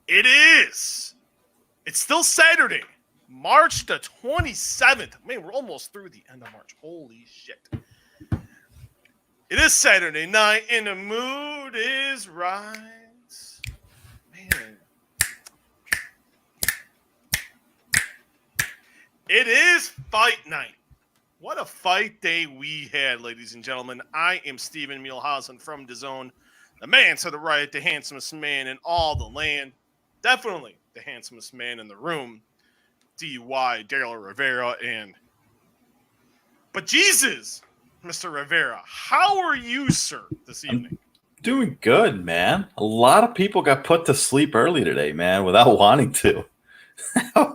It is. It's still Saturday, March the 27th. Man, we're almost through the end of March. Holy shit. It is Saturday night, and the mood is right. Man. It is fight night. What a fight day we had, ladies and gentlemen. I am Stipe Miocic from DAZN, the man to the right, the handsomest man in all the land. Definitely the handsomest man in the room. DUI, Daryl Rivera, But Jesus, Mr. Rivera, how are you, sir, this evening? Doing good, man. A lot of people got put to sleep early today, man, without wanting to.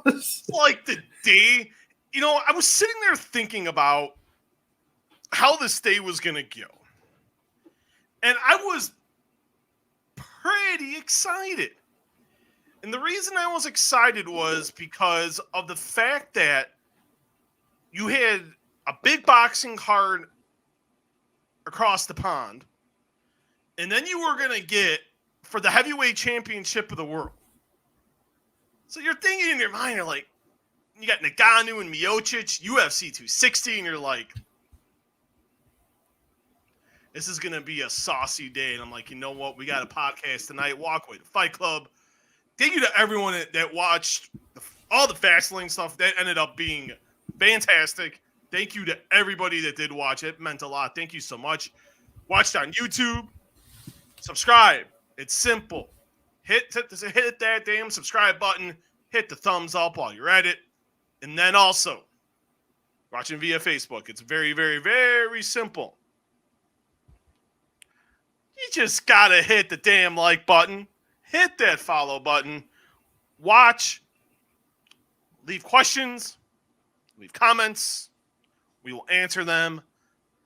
It's like the day, I was sitting there thinking about how this day was going to go. And I was pretty excited. And the reason I was excited was because of the fact that you had a big boxing card across the pond, and then you were going to get for the heavyweight championship of the world. So you're thinking in your mind, you're like, you got Ngannou and Miocic, UFC 260, and you're like, this is going to be a saucy day. And I'm like, you know what? We got a podcast tonight, Walkway, the Fight Club. Thank you to everyone that watched all the Fastlane stuff. That ended up being fantastic. Thank you to everybody that did watch it. It meant a lot. Thank you so much. Watched on YouTube. Subscribe. It's simple. Hit that damn subscribe button. Hit the thumbs up while you're at it. And then also, watching via Facebook. It's very, very, very simple. You just got to hit the damn like button. Hit that follow button. Watch. Leave questions. Leave comments. We will answer them.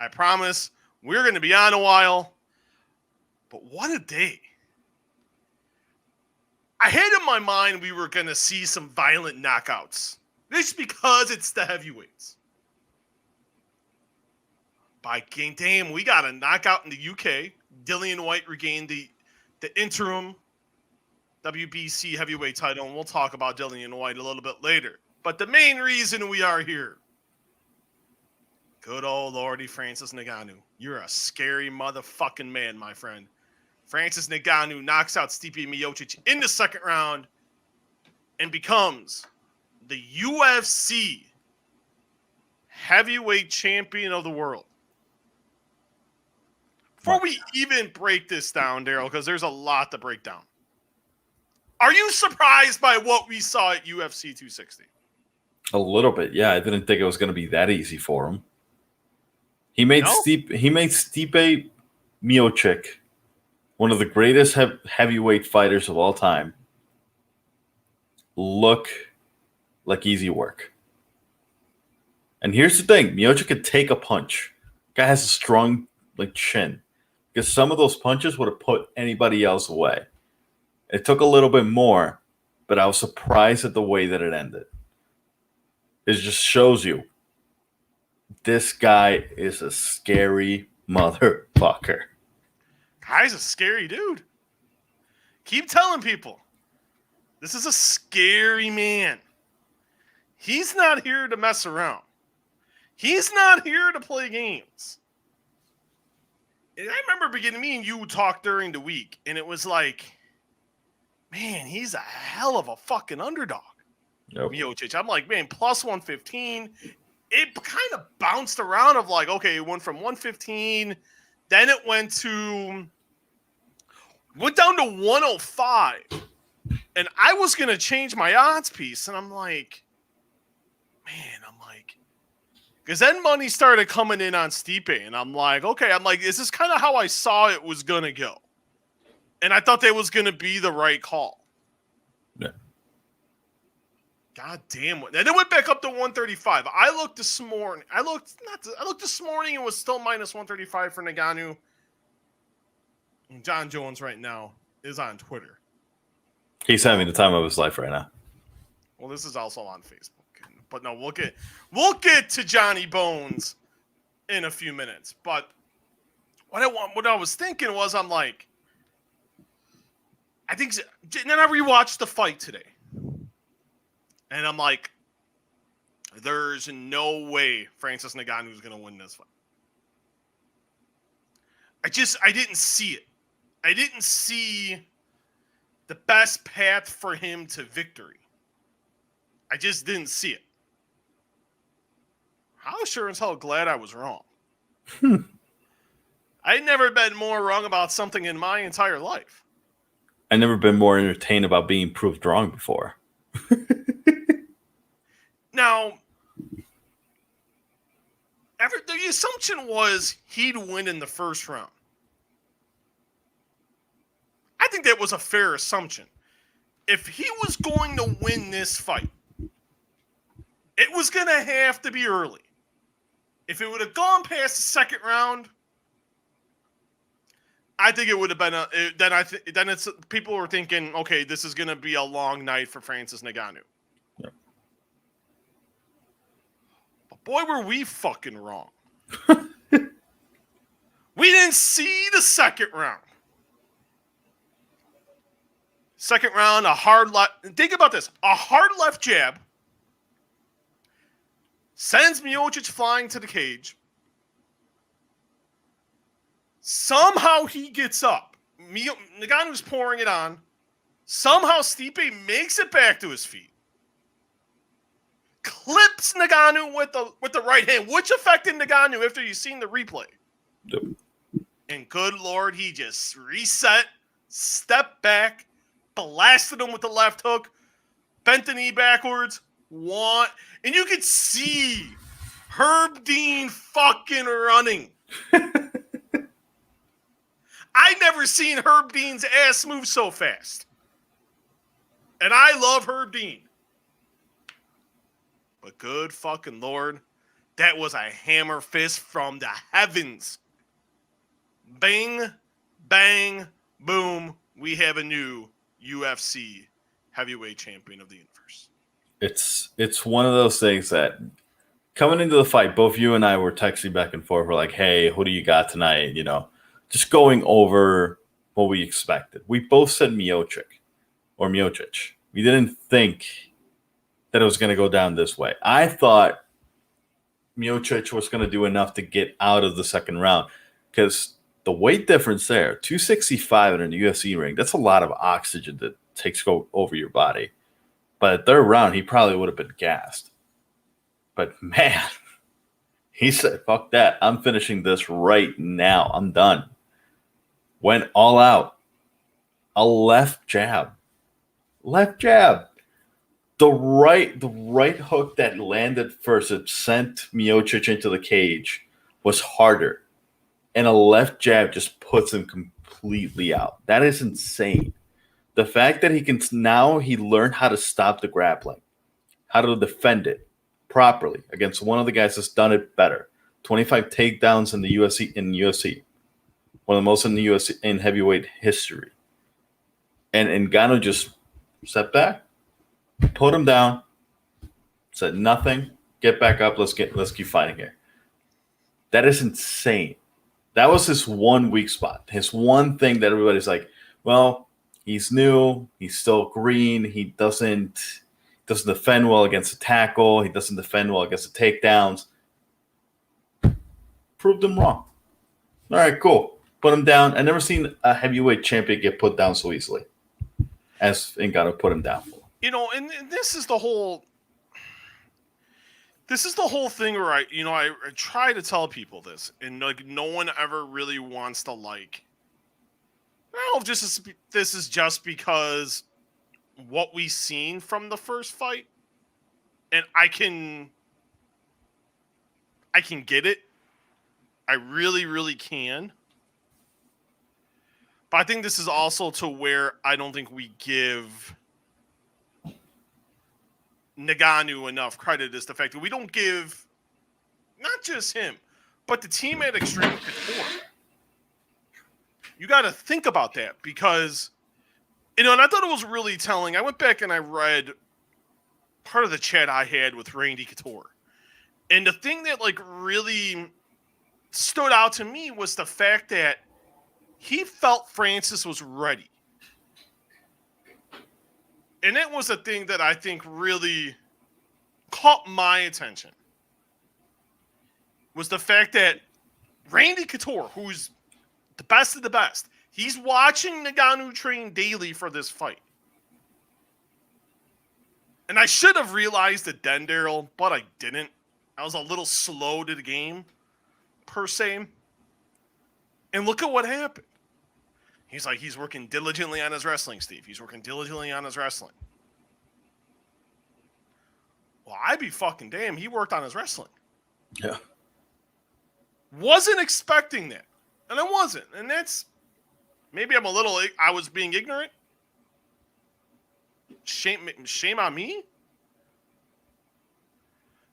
I promise. We're going to be on a while. But what a day. I had in my mind we were going to see some violent knockouts. Just because it's the heavyweights. By damn, we got a knockout in the UK. Dillian Whyte regained the interim WBC heavyweight title, and we'll talk about Dillian Whyte a little bit later. But the main reason we are here, good old Lordy Francis Ngannou. You're a scary motherfucking man, my friend. Francis Ngannou knocks out Stipe Miocic in the second round and becomes the UFC heavyweight champion of the world. Before we even break this down, Daryl, because there's a lot to break down. Are you surprised by what we saw at UFC 260? A little bit, yeah. I didn't think it was going to be that easy for him. He made Stipe Miocic one of the greatest heavyweight fighters of all time look like easy work. And here's the thing. Miocic could take a punch. Guy has a strong chin. Because some of those punches would have put anybody else away. It took a little bit more, but I was surprised at the way that it ended. It just shows you this guy is a scary motherfucker. Guy's a scary dude. Keep telling people. This is a scary man. He's not here to mess around. He's not here to play games. And I remember me and you talked during the week, and it was like, man, he's a hell of a fucking underdog. Yep. Miocic. I'm like, man, plus 115. It kind of bounced around of like, okay, it went from 115, then it went down to 105. And I was going to change my odds piece, and I'm like, because then money started coming in on Stipe, and I'm like, okay, is this kind of how I saw it was going to go? And I thought that was going to be the right call. Yeah. God damn it. And it went back up to 135. I looked this morning. I looked this morning, and was still minus 135 for Ngannou. And John Jones right now is on Twitter. He's having the time of his life right now. Well, this is also on Facebook. But no, we'll get to Johnny Bones in a few minutes. But what I was thinking was, I'm like, I think, and then I rewatched the fight today. And I'm like, there's no way Francis Ngannou is going to win this fight. I didn't see it. I didn't see the best path for him to victory. I just didn't see it. I was sure as hell glad I was wrong. I'd never been more wrong about something in my entire life. I've never been more entertained about being proved wrong before. Now, the assumption was he'd win in the first round. I think that was a fair assumption. If he was going to win this fight, it was going to have to be early. If it would have gone past the second round, I think it would have been then it's people were thinking, okay, this is going to be a long night for Francis Ngannou. Yep. But boy, were we fucking wrong. We didn't see the second round. Second round, a hard left. Think about this: a hard left jab sends Miocic flying to the cage. Somehow he gets up. Ngannou's pouring it on. Somehow Stipe makes it back to his feet. Clips Ngannou with the right hand, which affected Ngannou after you've seen the replay. Yep. And good Lord, he just reset, stepped back, blasted him with the left hook, bent the knee backwards, and you could see Herb Dean fucking running. I never seen Herb Dean's ass move so fast. And I love Herb Dean. But good fucking Lord, that was a hammer fist from the heavens. Bang, bang, boom. We have a new UFC heavyweight champion of the universe. It's one of those things that coming into the fight, both you and I were texting back and forth. We're like, hey, who do you got tonight? Just going over what we expected. We both said Miocic. We didn't think that it was going to go down this way. I thought Miocic was going to do enough to get out of the second round because the weight difference there, 265 in a UFC ring, that's a lot of oxygen that takes over your body. But at third round, he probably would have been gassed. But man, he said, fuck that. I'm finishing this right now. I'm done. Went all out. A left jab. The right hook that landed first, it sent Miocic into the cage, was harder. And a left jab just puts him completely out. That is insane. The fact that he learned how to stop the grappling, how to defend it properly against one of the guys that's done it better. 25 takedowns in the UFC. One of the most in the UFC in heavyweight history. And Ngannou just stepped back, put him down, said nothing, get back up, let's keep fighting here. That is insane. That was his one weak spot. His one thing that everybody's like, well, he's new, he's still green, he doesn't defend well against a tackle, he doesn't defend well against the takedowns. Proved him wrong. All right, cool. Put him down. I've never seen a heavyweight champion get put down so easily as Ngannou put him down. And this is the whole thing where I try to tell people this, and no one ever really wants to this is just because what we've seen from the first fight, and I can get it. I really, really can. But I think this is also to where I don't think we give Ngannou enough credit, is the fact that we don't give not just him, but the team at Extreme Couture. You got to think about that because, and I thought it was really telling. I went back and I read part of the chat I had with Randy Couture. And the thing that really stood out to me was the fact that he felt Francis was ready. And it was a thing that I think really caught my attention, was the fact that Randy Couture, who's the best of the best, he's watching Ngannou train daily for this fight. And I should have realized it then, Daryl, but I didn't. I was a little slow to the game, per se. And look at what happened. He's like, he's working diligently on his wrestling, Steve. He's working diligently on his wrestling. Well, I'd be fucking damn, he worked on his wrestling. Yeah. Wasn't expecting that. And I wasn't. And that's, maybe I was being ignorant. Shame on me.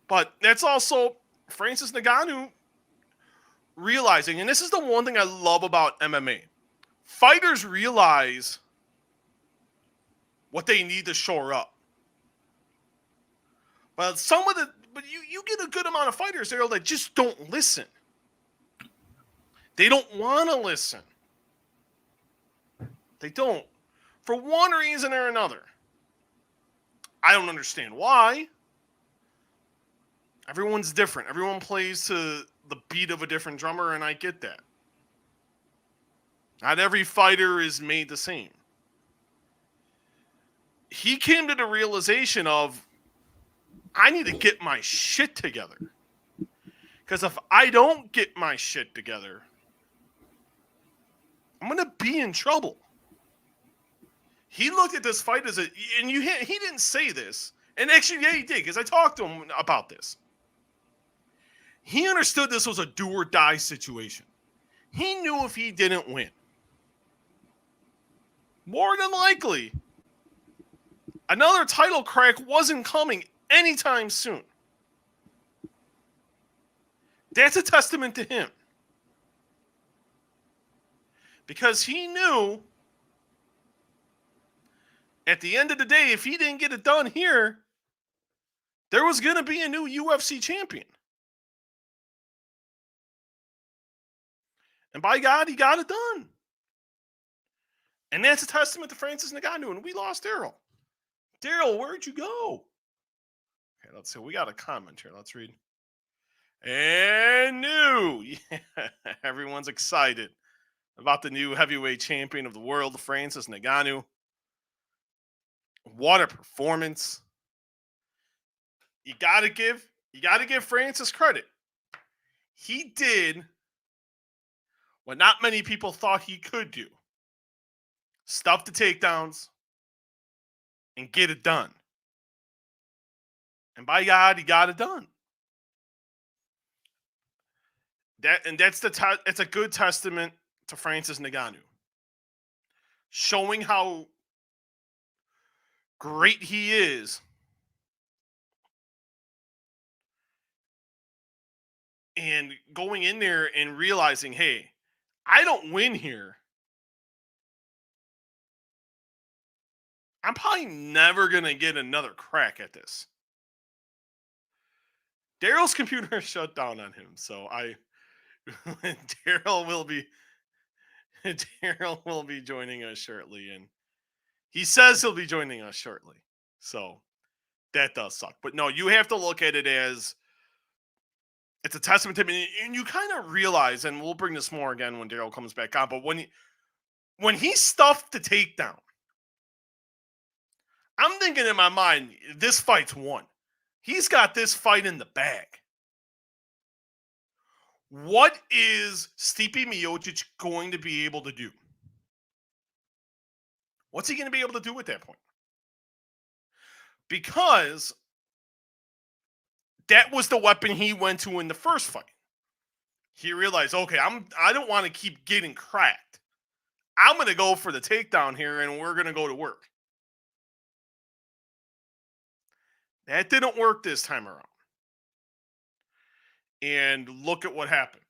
But that's also Francis Ngannou realizing, and this is the one thing I love about MMA. Fighters realize what they need to shore up. But you get a good amount of fighters there that just don't listen. They don't want to listen. They don't. For one reason or another. I don't understand why. Everyone's different. Everyone plays to the beat of a different drummer, and I get that. Not every fighter is made the same. He came to the realization of, I need to get my shit together. Because if I don't get my shit together, I'm going to be in trouble. He looked at this fight as he didn't say this. And actually, yeah, he did, because I talked to him about this. He understood this was a do or die situation. He knew if he didn't win, more than likely, another title crack wasn't coming anytime soon. That's a testament to him. Because he knew at the end of the day, if he didn't get it done here, there was going to be a new UFC champion. And by God, he got it done. And that's a testament to Francis Ngannou. And we lost Daryl. Daryl, where'd you go? Okay, let's see. We got a comment here. Let's read. And new. Yeah, everyone's excited about the new heavyweight champion of the world, Francis Ngannou. What a performance. You gotta give Francis credit. He did what not many people thought he could do. Stuff the takedowns and get it done. And by God, he got it done. It's a good testament to Francis Ngannou. Showing how great he is. And going in there and realizing, hey, I don't win here, I'm probably never going to get another crack at this. Daryl's computer shut down on him, so Daryl will be joining us shortly, and he says he'll be joining us shortly. So that does suck. But no, you have to look at it as it's a testament to him, and you kind of realize, and we'll bring this more again when Daryl comes back on, but when he stuffed the takedown, I'm thinking in my mind, this fight's won. He's got this fight in the bag. What is Stipe Miocic going to be able to do? What's he going to be able to do at that point? Because that was the weapon he went to in the first fight. He realized, okay, I don't want to keep getting cracked. I'm going to go for the takedown here, and we're going to go to work. That didn't work this time around. And look at what happened.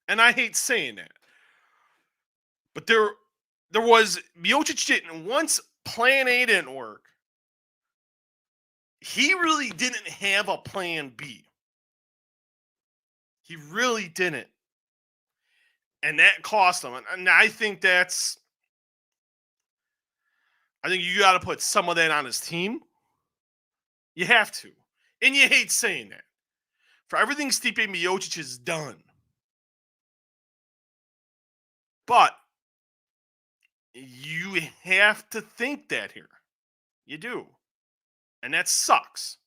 And I hate saying that. But there was, Miocic didn't, once plan A didn't work, he really didn't have a plan B. He really didn't. And that cost him. And I think that's I think you got to put some of that on his team. You have to. And you hate saying that. For everything Stipe Miocic has done. But you have to think that here. You do. And that sucks.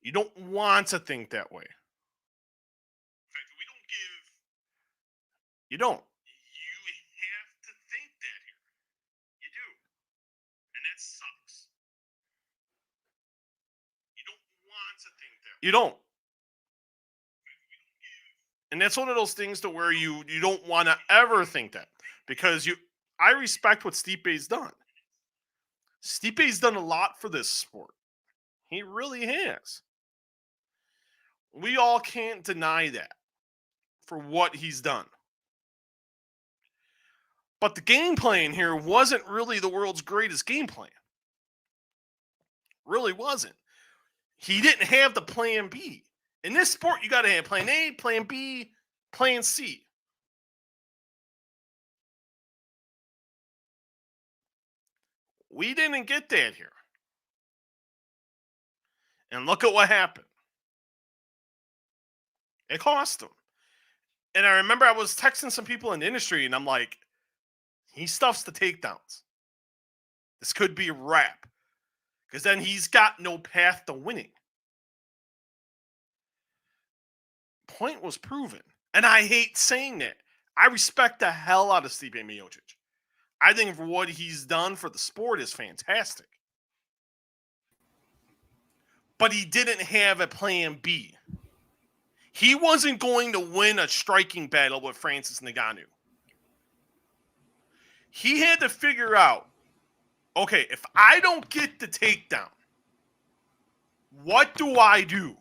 You don't want to think that way. In fact, we don't give. You don't. You have to think that here. You do. And that sucks. You don't want to think that. You don't. And that's one of those things to where you don't want to ever think that. Because I respect what Stipe's done. Stipe's done a lot for this sport. He really has. We all can't deny that for what he's done. But the game plan here wasn't really the world's greatest game plan. Really wasn't. He didn't have the plan B. In this sport, you got to have plan A, plan B, plan C. We didn't get that here. And look at what happened. It cost him. And I remember I was texting some people in the industry, and I'm like, he stuffs the takedowns. This could be a wrap. Because then he's got no path to winning. Point was proven. And I hate saying that. I respect the hell out of Stipe Miocic. I think for what he's done for the sport is fantastic. But he didn't have a plan B. He wasn't going to win a striking battle with Francis Ngannou. He had to figure out, okay, if I don't get the takedown, what do I do?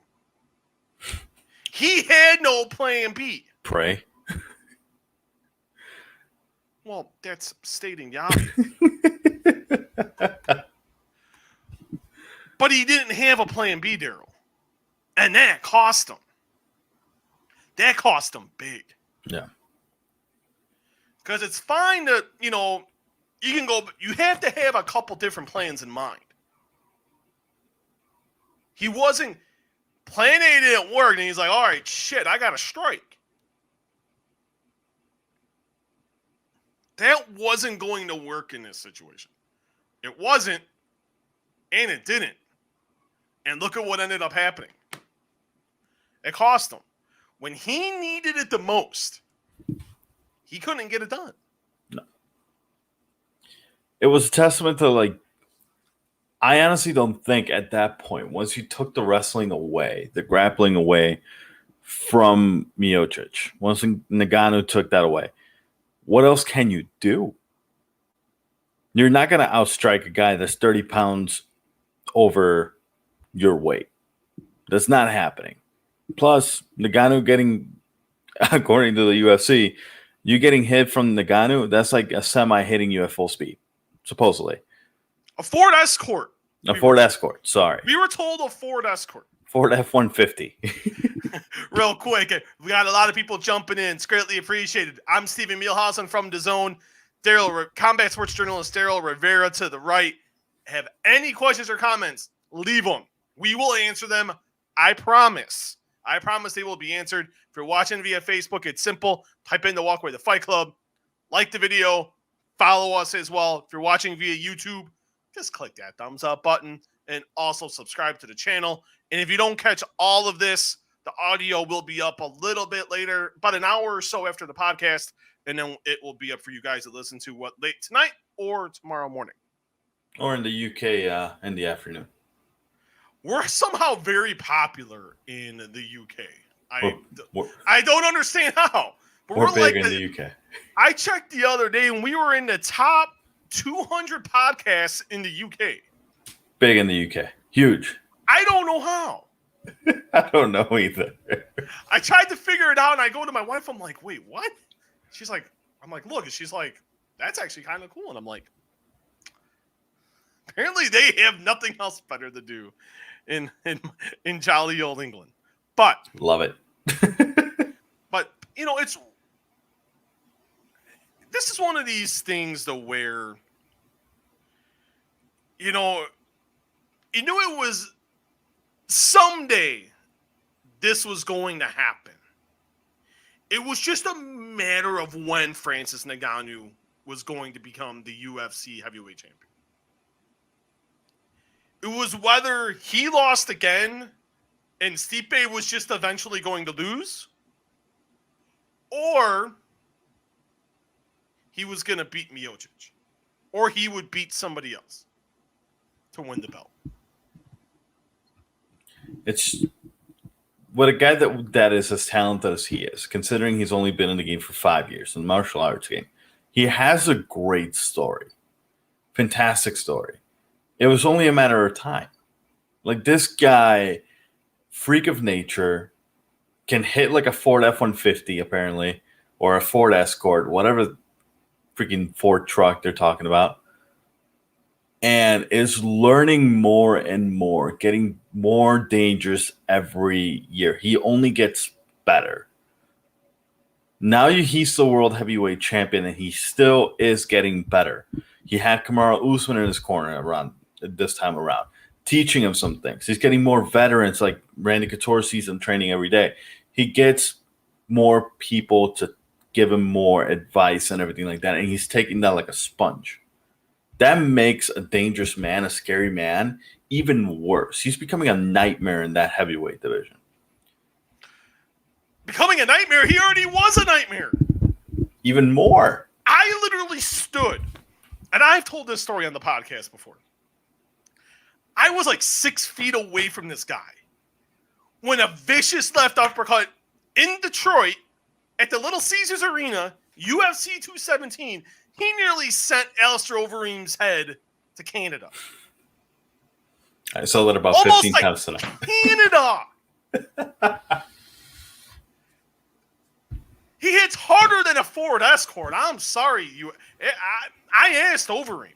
He had no plan B. Pray. Well, that's stating the obvious. But he didn't have a plan B, Daryl. And that cost him. That cost him big. Yeah. Because it's fine to, you can go, you have to have a couple different plans in mind. He wasn't, plan A didn't work, and he's like, all right, shit, I got to strike. That wasn't going to work in this situation. It wasn't, and it didn't. And look at what ended up happening. It cost him. When he needed it the most, he couldn't get it done. No. It was a testament to, I honestly don't think at that point, once you took the wrestling away, the grappling away from Miocic, once Ngannou took that away, what else can you do? You're not going to outstrike a guy that's 30 pounds over your weight. That's not happening. Plus, Ngannou getting, according to the UFC, you getting hit from Ngannou, that's like a semi hitting you at full speed, supposedly. A Ford Escort. Ford Escort, sorry. We were told a Ford Escort. Ford F-150. Real quick, we got a lot of people jumping in. It's greatly appreciated. I'm Stephen Muehlhausen from DAZN. Combat sports journalist Daryl Rivera to the right. Have any questions or comments, leave them. We will answer them. I promise. I promise they will be answered. If you're watching via Facebook, it's simple. Type in the Walkway, the Fight Club. Like the video. Follow us as well. If you're watching via YouTube, just click that thumbs up button and also subscribe to the channel. And if you don't catch all of this, the audio will be up a little bit later, about an hour or so after the podcast, and then it will be up for you guys to listen to late tonight or tomorrow morning. Or in the UK in the afternoon. We're somehow very popular in the UK. I don't understand how. But we're big in the UK. I checked the other day, and we were in the top 200 podcasts in the UK. Big in the UK. Huge. I don't know how. I don't know either. I tried to figure it out, and I go to my wife. I'm like, wait, what? She's like, I'm like, look. And she's like, that's actually kind of cool. And I'm like, apparently they have nothing else better to do in jolly old England. But love it. But this is one of these things though where you know, you knew it was someday this was going to happen. It was just a matter of when Francis Ngannou was going to become the UFC heavyweight champion. It was whether he lost again and Stipe was just eventually going to lose, or he was going to beat Miocic, or he would beat somebody else to win the belt. It's what a guy that is as talented as he is, considering he's only been in the game for 5 years, in the martial arts game. He has a great story. Fantastic story. It was only a matter of time. Like, this guy, freak of nature, can hit like a Ford F-150, apparently, or a Ford Escort, whatever freaking Ford truck they're talking about, and is learning more and more, getting more dangerous every year. He only gets better. Now he's the world heavyweight champion, and he still is getting better. He had Kamaru Usman in his corner around this time around, teaching him some things. He's getting more veterans, like Randy Couture sees him training every day. He gets more people to give him more advice and everything like that, and he's taking that like a sponge. That makes a dangerous man, a scary man, even worse. He's becoming a nightmare in that heavyweight division. Becoming a nightmare? He already was a nightmare. Even more. I literally stood, and I've told this story on the podcast before. I was like 6 feet away from this guy when a vicious left uppercut in Detroit at the Little Caesars Arena, UFC 217, he nearly sent Alistair Overeem's head to Canada. I saw that about almost 15 like times tonight. Canada! He hits harder than a Ford Escort. I'm sorry. I asked Overeem.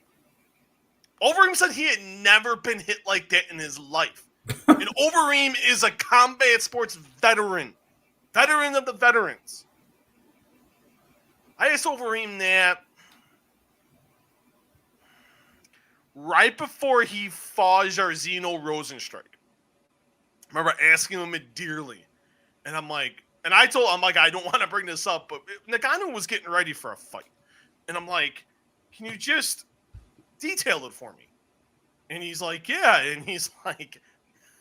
Overeem said he had never been hit like that in his life. And Overeem is a combat sports veteran. Veteran of the veterans. I asked Overeem that right before he fought Jairzinho Rosenstrike. I remember asking him it dearly. And I'm like, I don't want to bring this up, but Ngannou was getting ready for a fight. And I'm like, can you just detail it for me? And he's like, yeah. And he's like,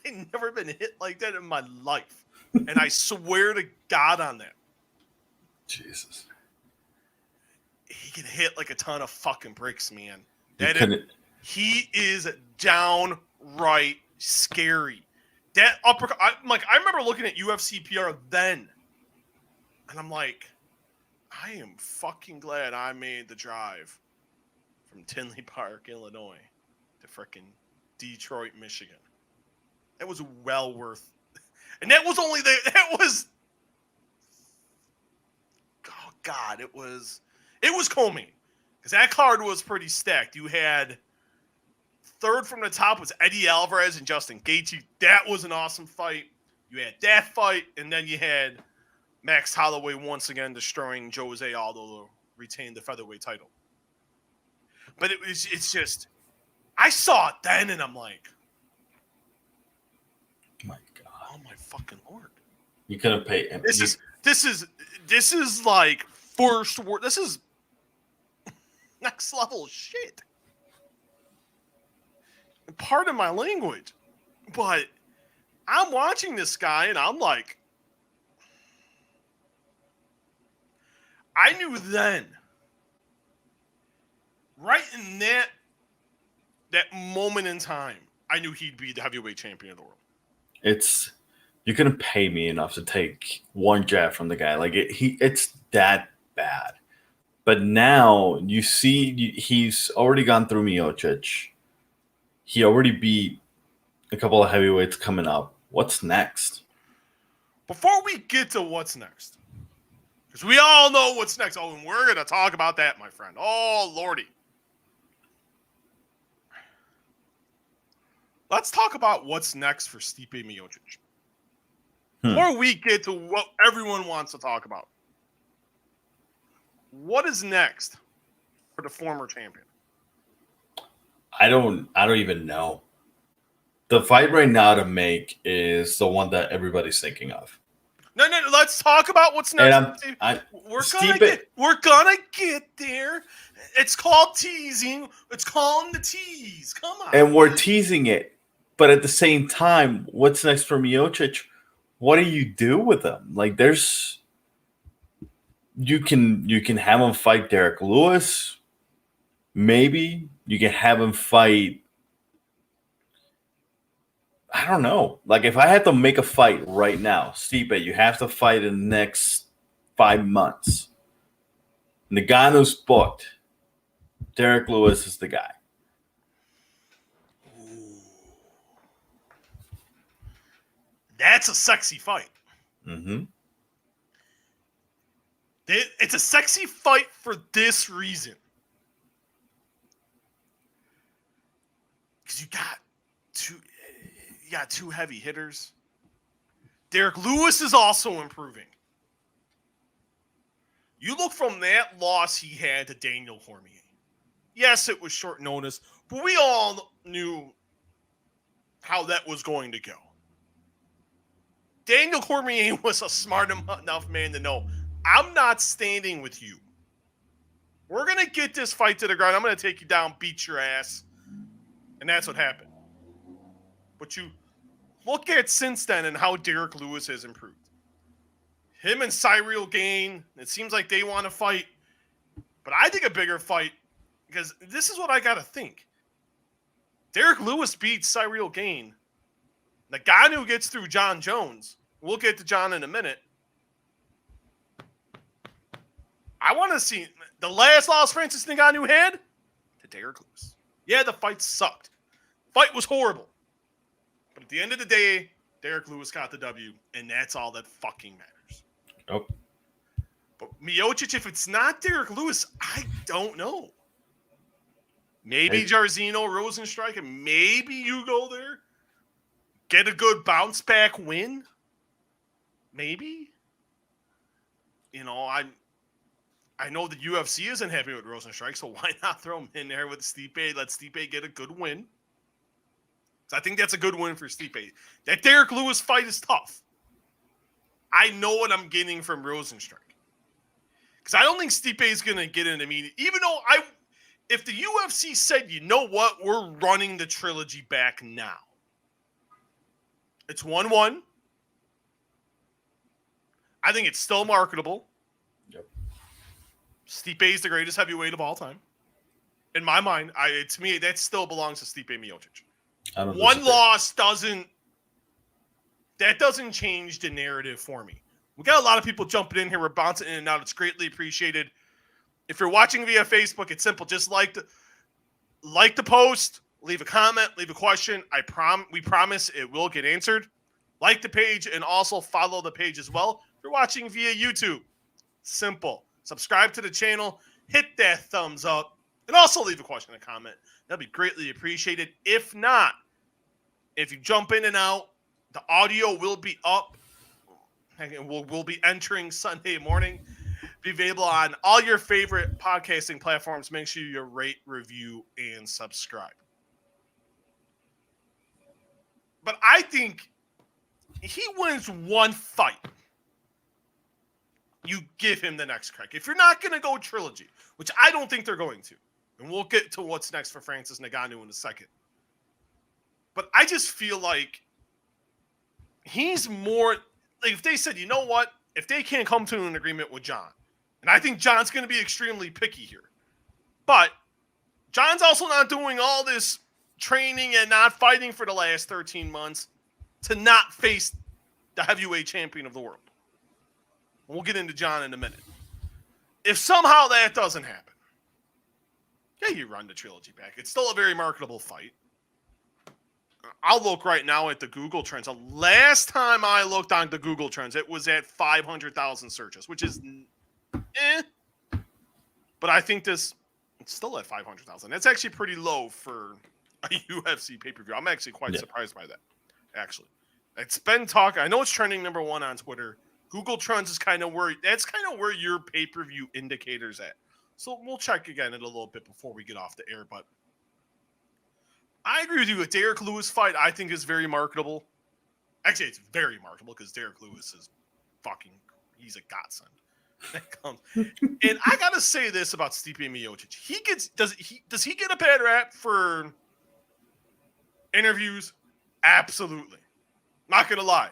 I've never been hit like that in my life. And I swear to God on that. Jesus. He can hit like a ton of fucking bricks, man. He is downright scary. That uppercut, I remember looking at UFC PR then, and I'm like, I am fucking glad I made the drive from Tinley Park, Illinois, to frickin' Detroit, Michigan. That was well worth, and that was oh God, it was co-main, because that card was pretty stacked. You had third from the top was Eddie Alvarez and Justin Gaethje. That was an awesome fight. You had that fight, and then you had Max Holloway once again destroying Jose Aldo to retain the featherweight title. But it's just, I saw it then, and I'm like, my God, oh my fucking Lord! You couldn't pay him. This is like first word. This is next level shit. Pardon my language, but I'm watching this guy and I'm like, I knew then, right in that moment in time, I knew he'd be the heavyweight champion of the world. You couldn't pay me enough to take one jab from the guy. Like it's that bad. But now you see, he's already gone through Miocic. He already beat a couple of heavyweights coming up. What's next? Before we get to what's next, because we all know what's next. Oh, and we're going to talk about that, my friend. Oh, Lordy. Let's talk about what's next for Stipe Miocic. Before we get to what everyone wants to talk about. What is next for the former champion? I don't even know. The fight right now to make is the one that everybody's thinking of. No. Let's talk about what's next. And We're gonna get there. It's called teasing. It's calling the tease. Come on. And we're teasing it, but at the same time, what's next for Miocic? What do you do with him? Like, you can have him fight Derek Lewis. Maybe you can have him fight. I don't know. Like, if I had to make a fight right now, Stipe, you have to fight in the next 5 months. Ngannou's booked. Derek Lewis is the guy. That's a sexy fight. Mm-hmm. It's a sexy fight for this reason. Because you got two heavy hitters. Derek Lewis is also improving. You look from that loss he had to Daniel Cormier. Yes, it was short notice, but we all knew how that was going to go. Daniel Cormier was a smart enough man to know, I'm not standing with you. We're going to get this fight to the ground. I'm going to take you down, beat your ass. And that's what happened. But you look at since then and how Derek Lewis has improved. Him and Cyril Gane, it seems like they want to fight. But I think a bigger fight, because this is what I got to think. Derek Lewis beats Cyril Gane. Ngannou gets through John Jones. We'll get to John in a minute. I want to see the last loss Francis Ngannou had to Derek Lewis. Yeah, the fight sucked. Fight was horrible. But at the end of the day, Derek Lewis got the W, and that's all that fucking matters. Oh. But Miocic, if it's not Derek Lewis, I don't know. Maybe Jairzinho, Rosenstrike, and maybe you go there. Get a good bounce back win. Maybe. You know, I know the UFC isn't happy with Rosenstrike, so why not throw him in there with Stipe? Let Stipe get a good win. So I think that's a good win for Stipe. That Derek Lewis fight is tough. I know what I'm getting from Rosenstrike. Because I don't think Stipe is going to get in immediately. Even though if the UFC said, you know what, we're running the trilogy back now. It's 1-1. I think it's still marketable. Yep. Stipe is the greatest heavyweight of all time. In my mind, to me, that still belongs to Stipe Miocic. One loss doesn't change the narrative for me. We got a lot of people jumping in here. We're bouncing in and out. It's greatly appreciated. If you're watching via Facebook, it's simple. Just like the post, leave a comment, leave a question. We promise it will get answered. Like the page and also follow the page as well. If you're watching via YouTube, simple. Subscribe to the channel, hit that thumbs up, and also leave a question and a comment. That'll be greatly appreciated. If not, if you jump in and out, the audio will be up. And we'll be entering Sunday morning. Be available on all your favorite podcasting platforms. Make sure you rate, review, and subscribe. But I think he wins one fight. You give him the next crack. If you're not going to go trilogy, which I don't think they're going to, and we'll get to what's next for Francis Ngannou in a second. But I just feel like he's more, like if they said, you know what, if they can't come to an agreement with John, and I think John's going to be extremely picky here, but John's also not doing all this training and not fighting for the last 13 months to not face the heavyweight champion of the world. We'll get into John in a minute. If somehow that doesn't happen, yeah, you run the trilogy back. It's still a very marketable fight. I'll look right now at the Google Trends. The last time I looked on the Google Trends, it was at 500,000 searches, which is But I think it's still at 500,000. That's actually pretty low for a UFC pay-per-view. I'm actually quite surprised by that, actually. It's been talking. I know it's trending number 1 on Twitter. Google Trends is kind of where your pay-per-view indicator's at. So we'll check again in a little bit before we get off the air. But I agree with you. A Derek Lewis fight, I think, is very marketable. Actually, it's very marketable because Derek Lewis is he's a godsend. And I gotta say this about Stipe Miocic. Does he get a bad rap for interviews? Absolutely. Not gonna lie.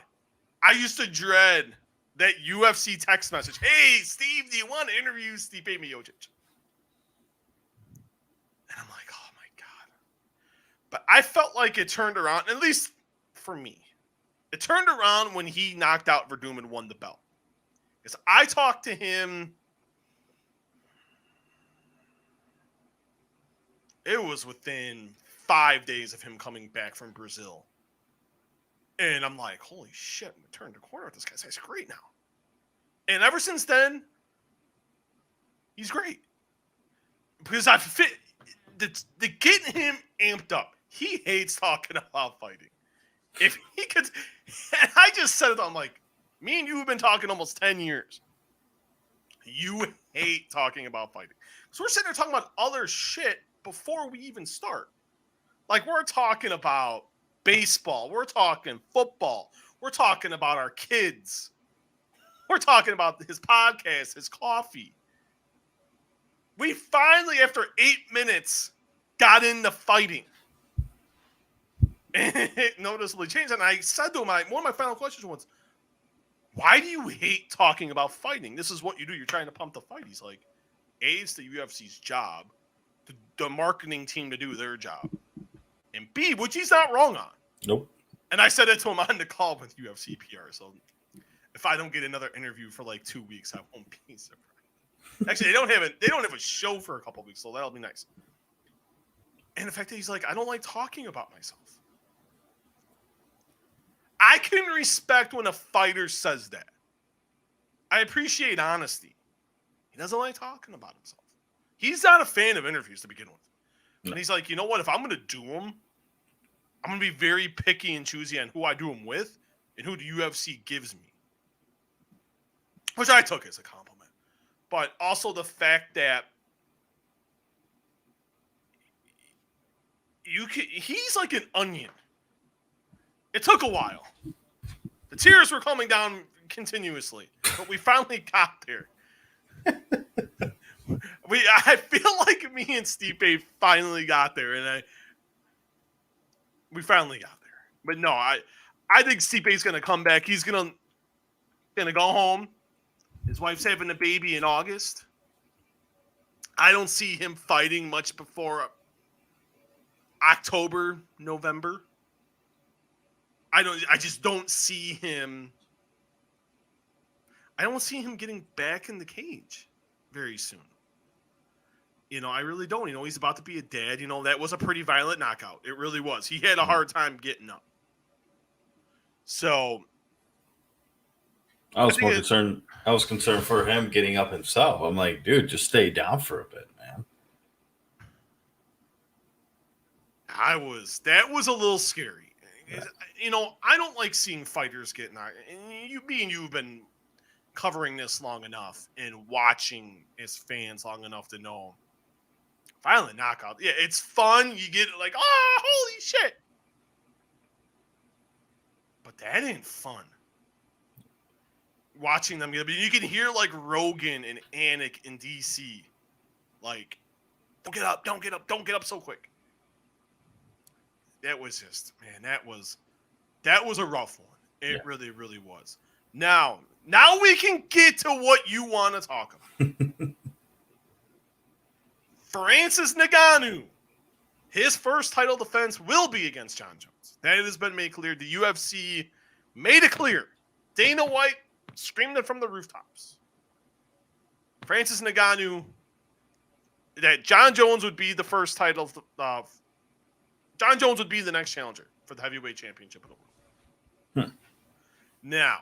I used to dread that UFC text message. Hey, Steve, do you want to interview Stipe Miocic? And I'm like, oh my God. But I felt like it turned around, at least for me. It turned around when he knocked out Verdum and won the belt. Because I talked to him. It was within 5 days of him coming back from Brazil. And I'm like, holy shit, I'm turned the corner with this guy. This guy's great now. And ever since then, he's great. Because the getting him amped up. He hates talking about fighting. If he could, and I just said it, I'm like, me and you have been talking almost 10 years. You hate talking about fighting. So we're sitting there talking about other shit before we even start. Like, we're talking about baseball. We're talking football. We're talking about our kids. We're talking about his podcast, his coffee. We finally, after 8 minutes, got into fighting. And it noticeably changed. And I said to him, one of my final questions was, why do you hate talking about fighting? This is what you do. You're trying to pump the fight. He's like, A, it's the UFC's job, the marketing team to do their job. And B, which he's not wrong on. Nope. And I said it to him on the call with UFC PR. So if I don't get another interview for like 2 weeks, I won't be surprised. Actually, they don't have a show for a couple of weeks, so that'll be nice. And the fact that he's like, I don't like talking about myself. I can respect when a fighter says that. I appreciate honesty. He doesn't like talking about himself. He's not a fan of interviews to begin with. No. And he's like, you know what? If I'm going to do them, I'm going to be very picky and choosy on who I do them with and who the UFC gives me. Which I took as a compliment. But also the fact that he's like an onion. It took a while. The tears were coming down continuously, but we finally got there. I feel like me and Stipe finally got there, and we finally got there. But no, I think Stipe's gonna come back. He's gonna go home. His wife's having a baby in August. I don't see him fighting much before October, November. I just don't see him. I don't see him getting back in the cage very soon. I really don't. He's about to be a dad. That was a pretty violent knockout. It really was. He had a hard time getting up. So I was concerned. I was concerned for him getting up himself. I'm like, dude, just stay down for a bit, man. That was a little scary. Yeah. I don't like seeing fighters get knocked. And you've been covering this long enough and watching as fans long enough to know. Violent knockout. Yeah, it's fun. You get like, oh, holy shit. But that ain't fun. Watching them get, you can hear like Rogan and Anik in DC. Like, don't get up, don't get up so quick. That was just, man, that was a rough one. It really, really was. Now we can get to what you want to talk about. Francis Ngannou, his first title defense will be against Jon Jones. That has been made clear. The UFC made it clear. Dana White screamed it from the rooftops. Francis Ngannou, that Jon Jones would be the first title. Jon Jones would be the next challenger for the heavyweight championship of the world. Now,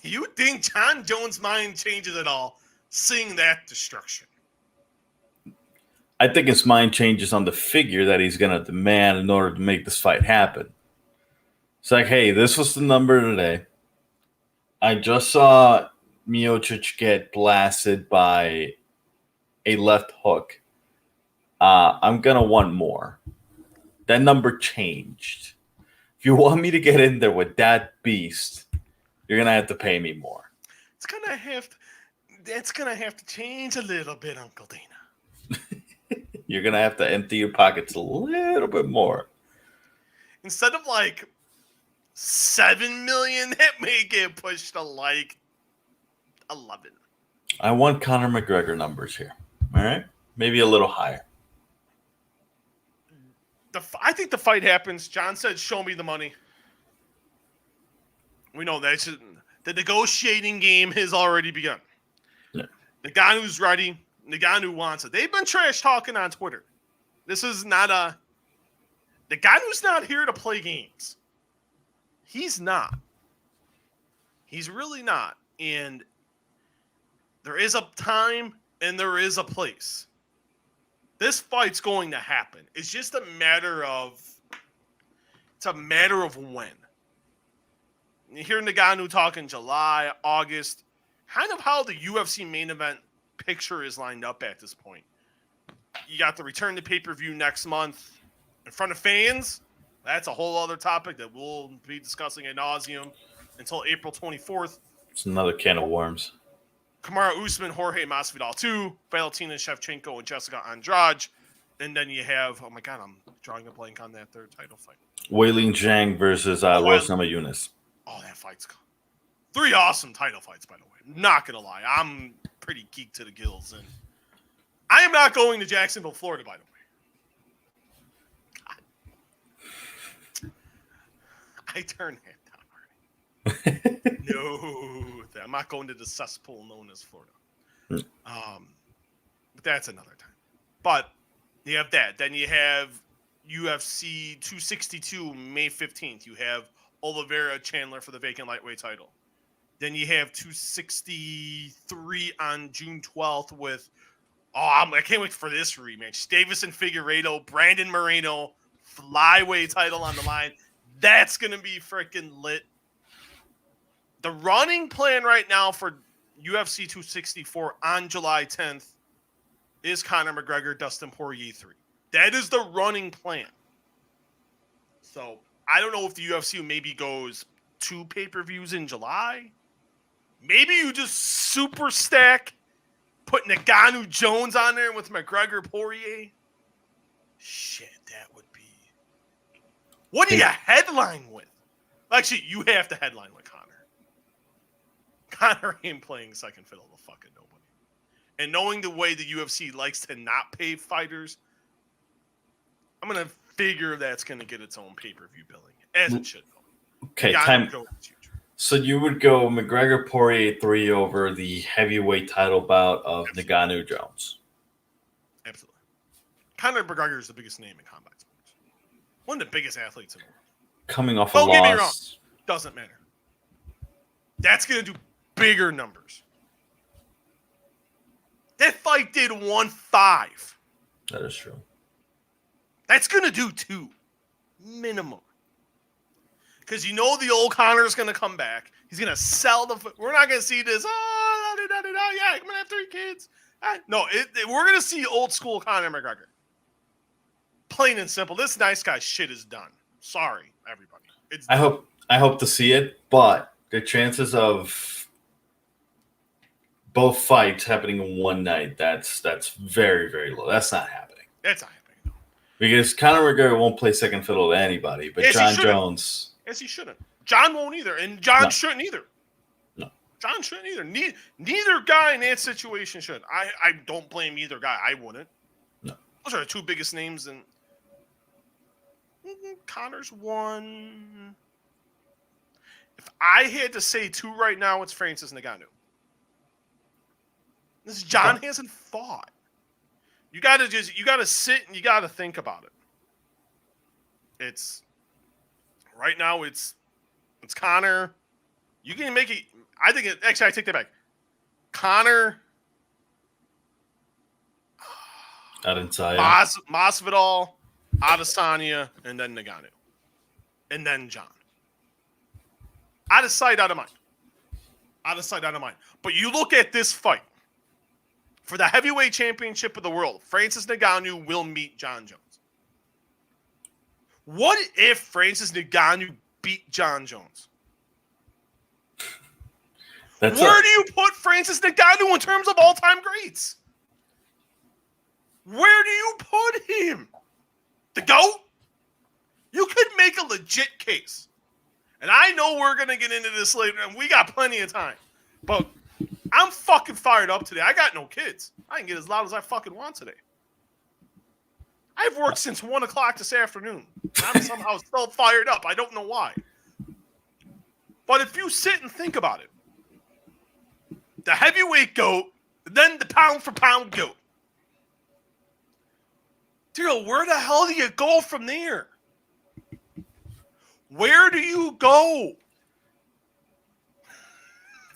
you think Jon Jones' mind changes at all seeing that destruction? I think his mind changes on the figure that he's going to demand in order to make this fight happen. It's like, hey, this was the number today. I just saw Miocic get blasted by a left hook. I'm gonna want more. That number changed. If you want me to get in there with that beast, you're gonna have to pay me more. That's gonna have to change a little bit, Uncle Dana. You're gonna have to empty your pockets a little bit more. Instead of like 7 million, it may get pushed to like 11. I want Conor McGregor numbers here. All right, maybe a little higher. I think the fight happens. John said, "Show me the money." We know that the negotiating game has already begun. Yeah. Ngannou's ready. Ngannou wants it. They've been trash talking on Twitter. This is not Ngannou's not here to play games. He's not. He's really not. And there is a time and there is a place. This fight's going to happen. It's just a matter of when. You hear Ngannou talking July, August, kind of how the UFC main event picture is lined up at this point. You got the return to pay-per-view next month in front of fans. That's a whole other topic that we'll be discussing ad nauseum until April 24th. It's another can of worms. Kamaru Usman, Jorge Masvidal 2, Valentina Shevchenko, and Jessica Andrade. And then you have, oh my God, I'm drawing a blank on that third title fight. Weili Zhang versus Rose Namajunas. Oh, that fight's 3 awesome title fights, by the way. I'm not going to lie. I'm pretty geeked to the gills. And I am not going to Jacksonville, Florida, by the way. God. I turned that down already. No, I'm not going to the cesspool known as Florida. But that's another time. But you have that. Then you have UFC 262, May 15th. You have Oliveira Chandler for the vacant lightweight title. Then you have 263 on June 12th with, I can't wait for this rematch. Davis and Figueiredo, Brandon Moreno, flyweight title on the line. That's going to be freaking lit. The running plan right now for UFC 264 on July 10th is Conor McGregor, Dustin Poirier 3. That is the running plan. So I don't know if the UFC maybe goes 2 pay-per-views in July. Maybe you just super stack, put Ngannou Jones on there with McGregor Poirier. Shit, that would be. What do you headline with? Actually, you have to headline with Conor. Conor ain't playing second fiddle to fucking nobody. And knowing the way the UFC likes to not pay fighters, I'm going to figure that's going to get its own pay-per-view billing, as it should go. Okay, time. So you would go McGregor Poirier 3 over the heavyweight title bout of Ngannou Jones. Absolutely. Conor McGregor is the biggest name in combat sports. One of the biggest athletes in the world. Coming off a loss. Don't get me wrong. Doesn't matter. That's going to do bigger numbers. That fight did 1.5. That is true. That's going to do 2. Minimum. Because you know the old Conor's going to come back. He's going to sell the... We're not going to see this, yeah, I'm going to have 3 kids. No, we're going to see old school Conor McGregor. Plain and simple. This nice guy shit is done. Sorry, everybody. I hope to see it, but the chances of both fights happening in one night, that's very, very low. That's not happening. That's not happening, no. Because Conor McGregor won't play second fiddle to anybody, but yes, John Jones... Yes, he shouldn't. John won't either, and John shouldn't either. No. John shouldn't either. Neither guy in that situation should. I don't blame either guy. I wouldn't. No. Those are the 2 biggest names, and Conor's 1. If I had to say 2 right now, it's Francis Ngannou. This John hasn't fought. You gotta sit and you gotta think about it. It's right now. It's Conor. You can make it. I think it. Actually, I take that back. Conor, Masvidal, Adesanya, and then Ngannou, and then John. Out of sight, out of mind. Out of sight, out of mind. But you look at this fight. for the heavyweight championship of the world, Francis Ngannou will meet Jon Jones. What if Francis Ngannou beat Jon Jones? Where do you put Francis Ngannou in terms of all-time greats? Where do you put him? The GOAT? You could make a legit case. And I know we're going to get into this later, and we got plenty of time. But I'm fucking fired up today. I got no kids. I can get as loud as I fucking want today. I've worked since 1 o'clock this afternoon. I'm somehow still fired up. I don't know why. But if you sit and think about it, the heavyweight GOAT, then the pound-for-pound GOAT. Daryl, where the hell do you go from there? Where do you go?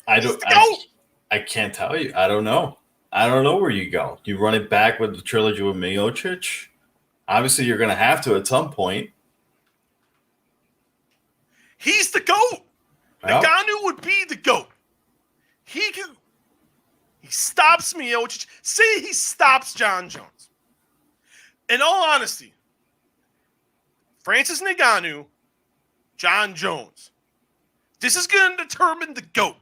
I can't tell you. I don't know. I don't know where you go. You run it back with the trilogy with Miocic? Obviously, you're going to have to at some point. He's the GOAT. Well, Ngannou would be the GOAT. He stops Miocic. Say he stops Jon Jones. In all honesty, Francis Ngannou, Jon Jones. This is going to determine the GOAT.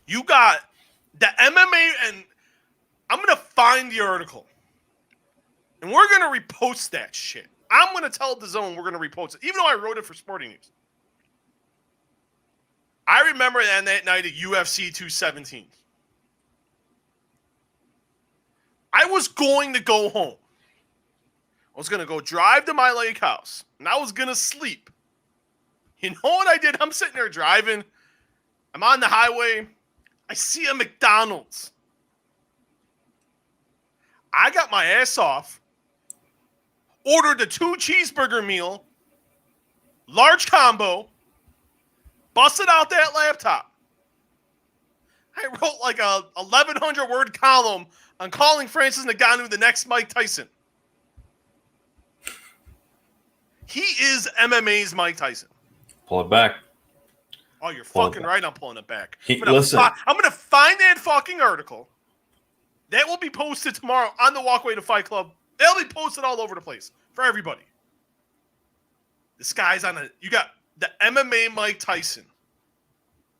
You got the MMA, and I'm going to find the article. And we're going to repost that shit. I'm going to tell DAZN we're going to repost it, even though I wrote it for Sporting News. I remember that night at UFC 217. I was going to go home. I was going to go drive to my lake house, and I was going to sleep. You know what I did? I'm sitting there driving. I'm on the highway. I see a McDonald's. I got my ass off, ordered a 2 cheeseburger meal, large combo, busted out that laptop. I wrote like a 1,100 word column on calling Francis Ngannou the next Mike Tyson. He is MMA's Mike Tyson. pull it back. Oh, you're fucking right. I'm pulling it back. I'm going to find that fucking article. That will be posted tomorrow on the Walkway to Fight Club. They'll be posted all over the place for everybody. This guy's on a... You got the MMA Mike Tyson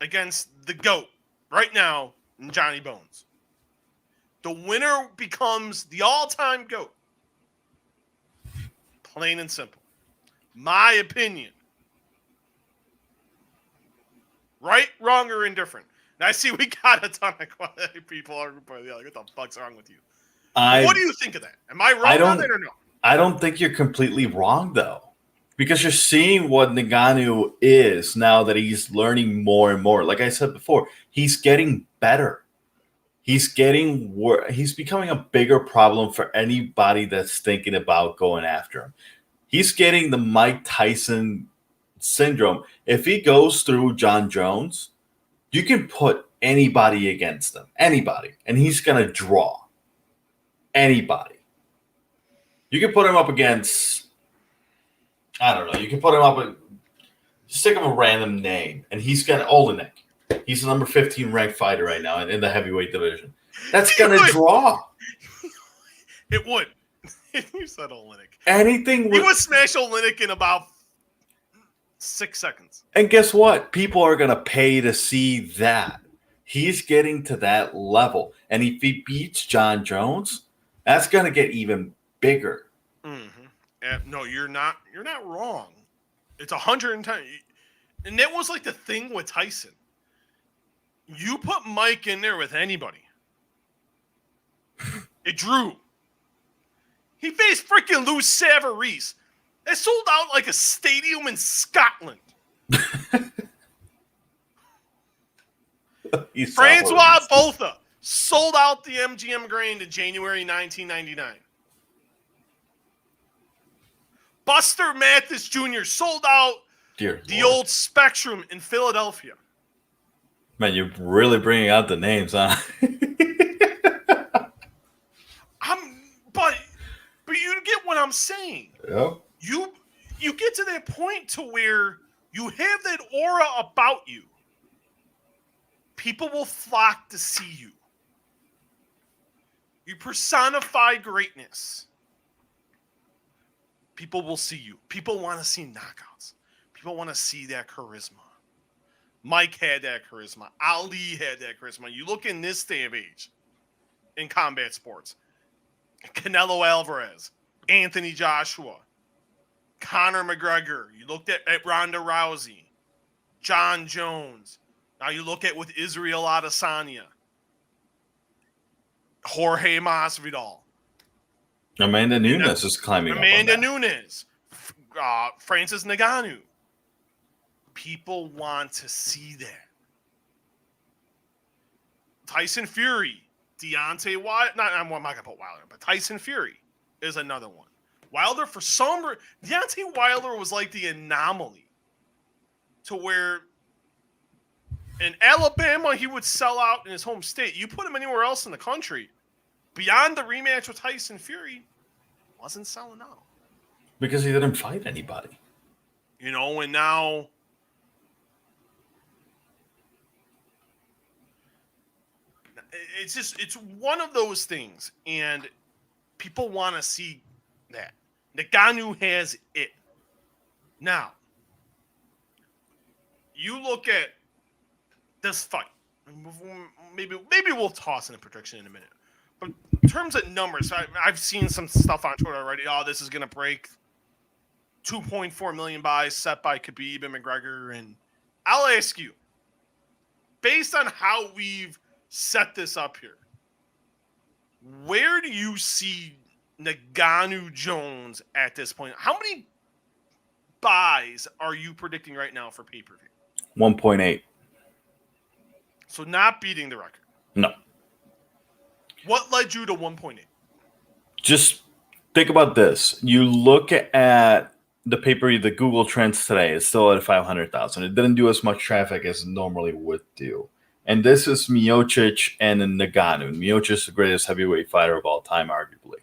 against the GOAT right now in Johnny Bones. The winner becomes the all-time GOAT. Plain and simple. My opinion. Right, wrong, or indifferent. And I see we got a ton of people are like, what the fuck's wrong with you? What do you think of that? Am I wrong on it or no? I don't think you're completely wrong, though. Because you're seeing what Ngannou is now that he's learning more and more. Like I said before, he's getting better. He's becoming a bigger problem for anybody that's thinking about going after him. He's getting the Mike Tyson syndrome. If he goes through Jon Jones, you can put anybody against him. Anybody. And he's going to draw. Anybody. You can put him up against, I don't know, you can put him up, just think of a random name, and he's got Olenek. He's the number 15 ranked fighter right now in the heavyweight division. That's going to draw. It would. You said Olenek. Anything would. He would smash Olenek in about 6 seconds. And guess what? People are going to pay to see that. He's getting to that level. And if he beats Jon Jones, that's going to get even bigger. Mm-hmm. No, you're not wrong. It's 110. And that was like the thing with Tyson. You put Mike in there with anybody. It drew. He faced freaking Lou Savarese. They sold out like a stadium in Scotland. Francois Botha sold out the MGM Grand in January 1999. Buster Mathis Jr. sold out the old Spectrum in Philadelphia. Man, you're really bringing out the names, huh? But you get what I'm saying. Yeah. You get to that point to where you have that aura about you People will flock to see you. You personify greatness. People will see you. People want to see knockouts. People want to see that charisma. Mike had that charisma. Ali had that charisma. You look in this day of age in combat sports. Canelo Alvarez, Anthony Joshua, Conor McGregor. You looked at Ronda Rousey, John Jones. Now you look at with Israel Adesanya, Jorge Masvidal. Amanda Nunes is climbing Amanda up on that. Nunes, Francis Ngannou. People want to see that. Tyson Fury, Deontay Wilder. I'm not gonna put Wilder, but Tyson Fury is another one. Wilder, for some reason, Deontay Wilder was like the anomaly to where in Alabama he would sell out in his home state. You put him anywhere else in the country, beyond the rematch with Tyson Fury, wasn't selling out. Because he didn't fight anybody. You know, and now it's one of those things, and people want to see that. Ngannou has it. Now, you look at this fight. Maybe we'll toss in a prediction in a minute. But in terms of numbers, I've seen some stuff on Twitter already. Oh, this is going to break 2.4 million buys set by Khabib and McGregor. And I'll ask you, based on how we've set this up here, where do you see Ngannou Jones at this point? How many buys are you predicting right now for pay-per-view? 1.8. So not beating the record. No. What led you to 1.8? Just think about this. You look at the pay-per-view, the Google Trends today is still at 500,000. It didn't do as much traffic as it normally would do. And this is Miocic and Ngannou. Miocic is the greatest heavyweight fighter of all time, arguably.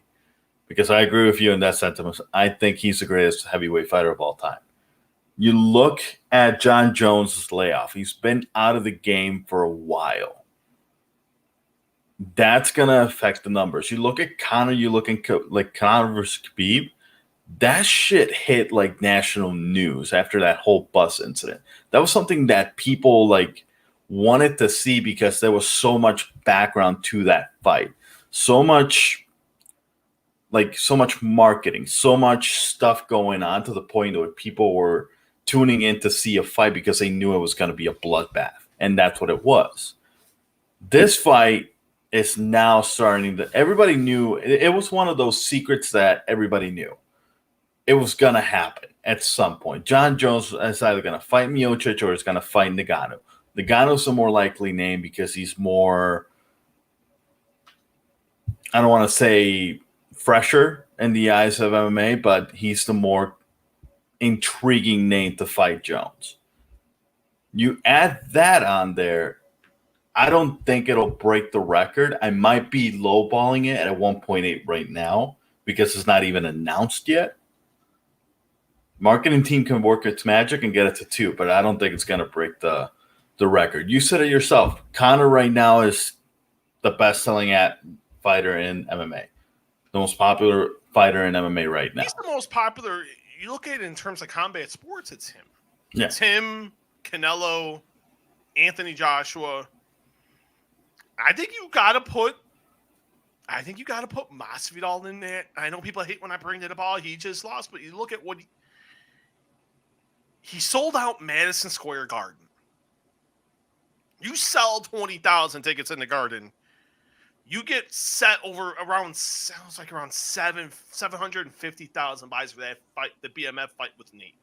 Because I agree with you in that sentiment. I think he's the greatest heavyweight fighter of all time. You look at John Jones' layoff. He's been out of the game for a while. That's going to affect the numbers. You look at Conor, you look at like Conor versus Khabib. That shit hit like national news after that whole bus incident. That was something that people like wanted to see because there was so much background to that fight. So much marketing, so much stuff going on to the point where people were tuning in to see a fight because they knew it was going to be a bloodbath. And that's what it was. This fight is now starting to, everybody knew, it was one of those secrets that everybody knew. It was going to happen at some point. John Jones is either going to fight Miocic or is going to fight Ngannou. Ngannou's a more likely name because he's more, I don't want to say fresher in the eyes of MMA, but he's the more intriguing name to fight Jones. You add that on there, I don't think it'll break the record. I might be lowballing it at 1.8 right now because it's not even announced yet. Marketing team can work its magic and get it to 2, but I don't think it's going to break the record. You said it yourself. Conor right now is the best-selling fighter in MMA. The most popular fighter in MMA right now. He's the most popular. You look at it in terms of combat sports, it's him. Yeah. It's him, Canelo, Anthony Joshua. I think you got to put Masvidal in there. I know people hate when I bring it up. He just lost, but you look at what he sold out Madison Square Garden. You sell 20,000 tickets in the Garden, you get set over around 750,000 buys for that fight, the BMF fight with Nate,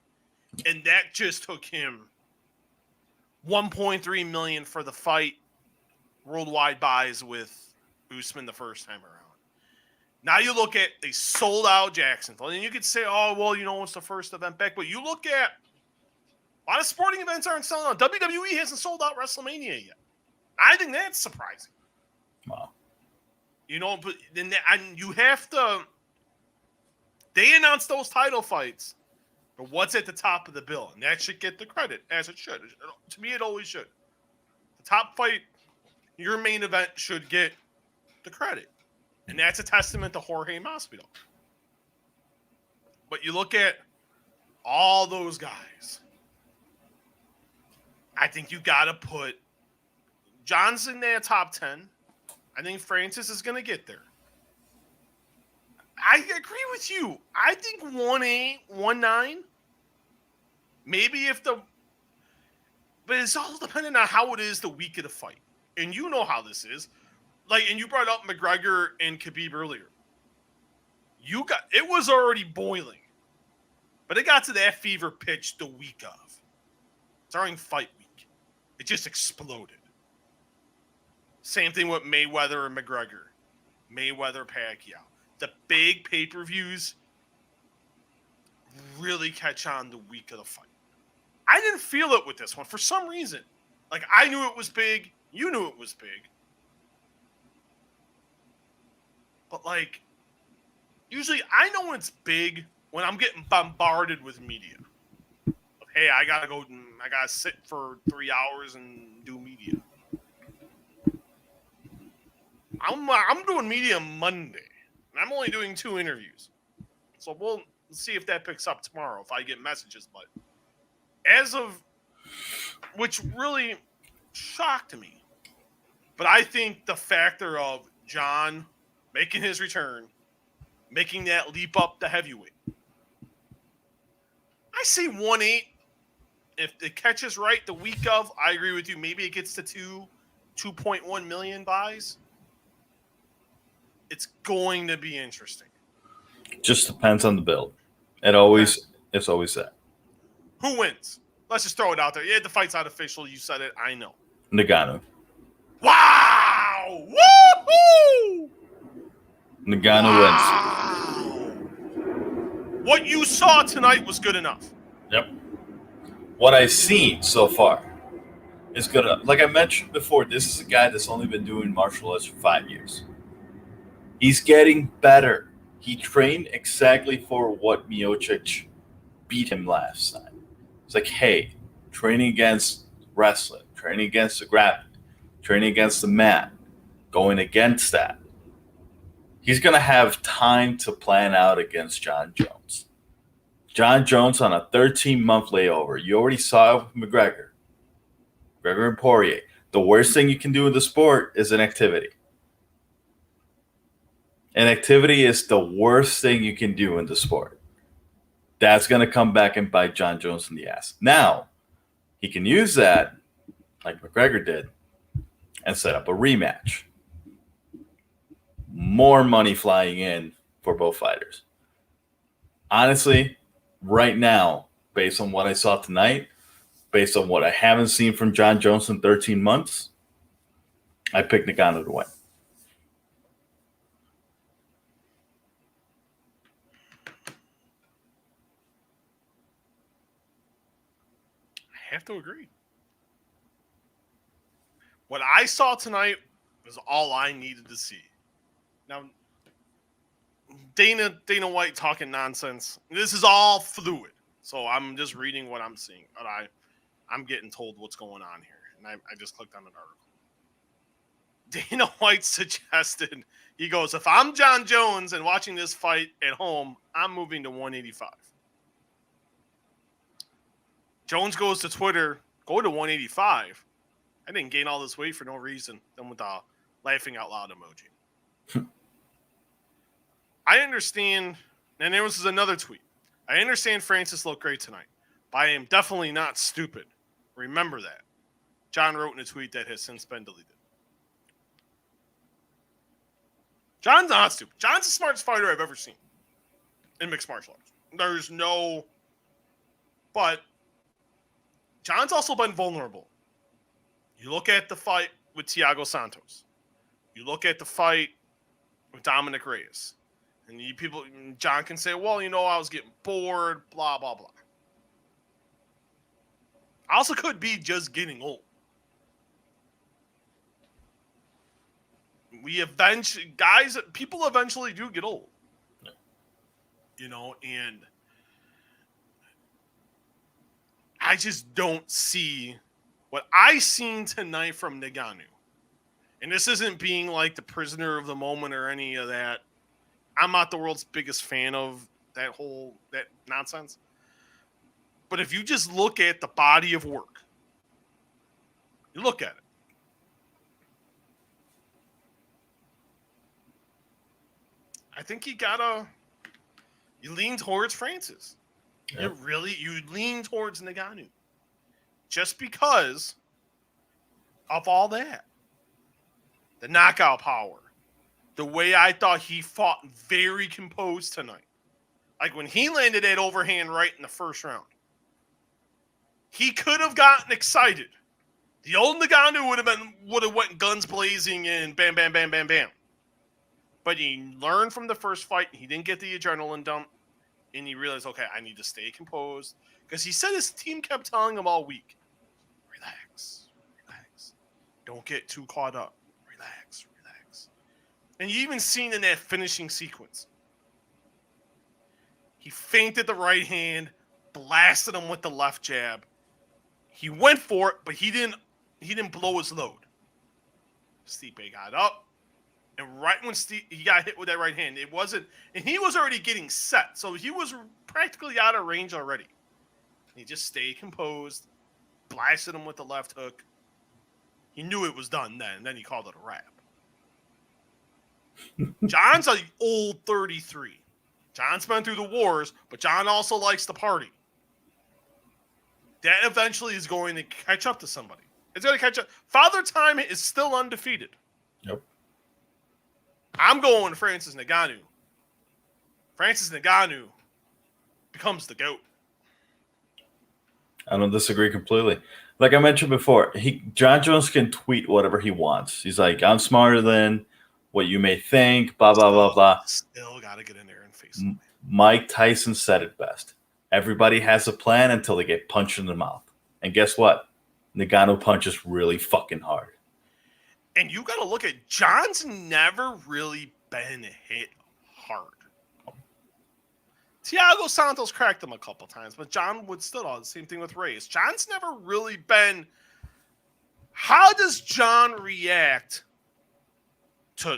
and that just took him 1.3 million for the fight. Worldwide buys with Usman the first time around. Now you look at they sold out Jacksonville, and you could say, "Oh, well, you know, it's the first event back." But you look at a lot of sporting events aren't selling out. WWE hasn't sold out WrestleMania yet. I think that's surprising. Wow. You know, but then and you have to. They announced those title fights, but what's at the top of the bill, and that should get the credit as it should. To me, it always should. The top fight, your main event should get the credit. And that's a testament to Jorge Masvidal. But you look at all those guys, I think you got to put John's in there top 10. I think Francis is going to get there. I agree with you. I think 1-8, 1-9. Maybe if the... But it's all dependent on how it is the week of the fight. And you know how this is. Like, and you brought up McGregor and Khabib earlier. It was already boiling. But it got to that fever pitch the week of. During fight week. It just exploded. Same thing with Mayweather and McGregor. Mayweather, Pacquiao. The big pay-per-views really catch on the week of the fight. I didn't feel it with this one for some reason. Like, I knew it was big. You knew it was big. But, like, usually I know when it's big when I'm getting bombarded with media. Hey, I got to sit for 3 hours and do media. I'm doing media Monday. And I'm only doing 2 interviews. So we'll see if that picks up tomorrow if I get messages. But as of, which really shocked me. But I think the factor of John making his return, making that leap up the heavyweight. I say 1-8. If it catches right the week of, I agree with you. Maybe it gets to 2.1 million buys. It's going to be interesting. Just depends on the build. It's always that. Who wins? Let's just throw it out there. Yeah, the fight's not official. You said it. I know. Ngannou. Wow! Woohoo! Ngannou wins. What you saw tonight was good enough. Yep. What I've seen so far is good enough. Like I mentioned before, this is a guy that's only been doing martial arts for 5 years. He's getting better. He trained exactly for what Miocic beat him last time. It's like, hey, training against wrestling, training against the grappling, training against the mat, going against that. He's going to have time to plan out against John Jones. John Jones on a 13-month layover. You already saw it with McGregor and Poirier. The worst thing you can do in the sport is inactivity. Inactivity is the worst thing you can do in the sport. That's going to come back and bite John Jones in the ass. Now, he can use that, like McGregor did, and set up a rematch. More money flying in for both fighters. Honestly, right now, based on what I saw tonight, based on what I haven't seen from John Jones in 13 months, I picked Ngannou to win. I have to agree. What I saw tonight was all I needed to see. Now, Dana White talking nonsense. This is all fluid. So I'm just reading what I'm seeing. But I'm getting told what's going on here. And I just clicked on an article. Dana White suggested, he goes, if I'm John Jones and watching this fight at home, I'm moving to 185. Jones goes to Twitter, go to 185. I didn't gain all this weight for no reason. Then with the laughing out loud emoji. I understand, and there was another tweet. I understand Francis looked great tonight, but I am definitely not stupid. Remember that. John wrote in a tweet that has since been deleted. John's not stupid. John's the smartest fighter I've ever seen in mixed martial arts. There's no... But John's also been vulnerable. You look at the fight with Thiago Santos. You look at the fight with Dominic Reyes. And John can say, well, I was getting bored, blah, blah, blah. I also could be just getting old. People eventually do get old. And I just don't see what I seen tonight from Ngannou, and this isn't being like the prisoner of the moment or any of that. I'm not the world's biggest fan of that nonsense. But if you just look at the body of work, you look at it. I think you lean towards Francis. Yep. You lean towards Ngannou. Just because of all that. The knockout power. The way I thought he fought very composed tonight. Like when he landed that overhand right in the first round. He could have gotten excited. The old Ngannou would have went guns blazing and bam, bam, bam, bam, bam. But he learned from the first fight. He didn't get the adrenaline dump. And he realized, okay, I need to stay composed. Because he said his team kept telling him all week, relax, relax. Don't get too caught up. Relax, relax. And you even seen in that finishing sequence. He feinted the right hand, blasted him with the left jab. He went for it, but he didn't blow his load. Stipe got up. And right when he got hit with that right hand, it wasn't, and he was already getting set, so he was practically out of range already. He just stayed composed, blasted him with the left hook. He knew it was done then, and then he called it a wrap. John's an old 33. John's been through the wars, but John also likes to party. That eventually is going to catch up to somebody. It's going to catch up. Father Time is still undefeated. Yep. I'm going Francis Ngannou. Francis Ngannou becomes the GOAT. I don't disagree completely. Like I mentioned before, John Jones can tweet whatever he wants. He's like, I'm smarter than what you may think, blah, blah, blah, blah. Still got to get in there and face him. Mike Tyson said it best. Everybody has a plan until they get punched in the mouth. And guess what? Ngannou punches really fucking hard. And you got to look at John's never really been hit hard. Thiago Santos cracked him a couple times, but John would still do the same thing with Reyes. John's never really been. How does John react to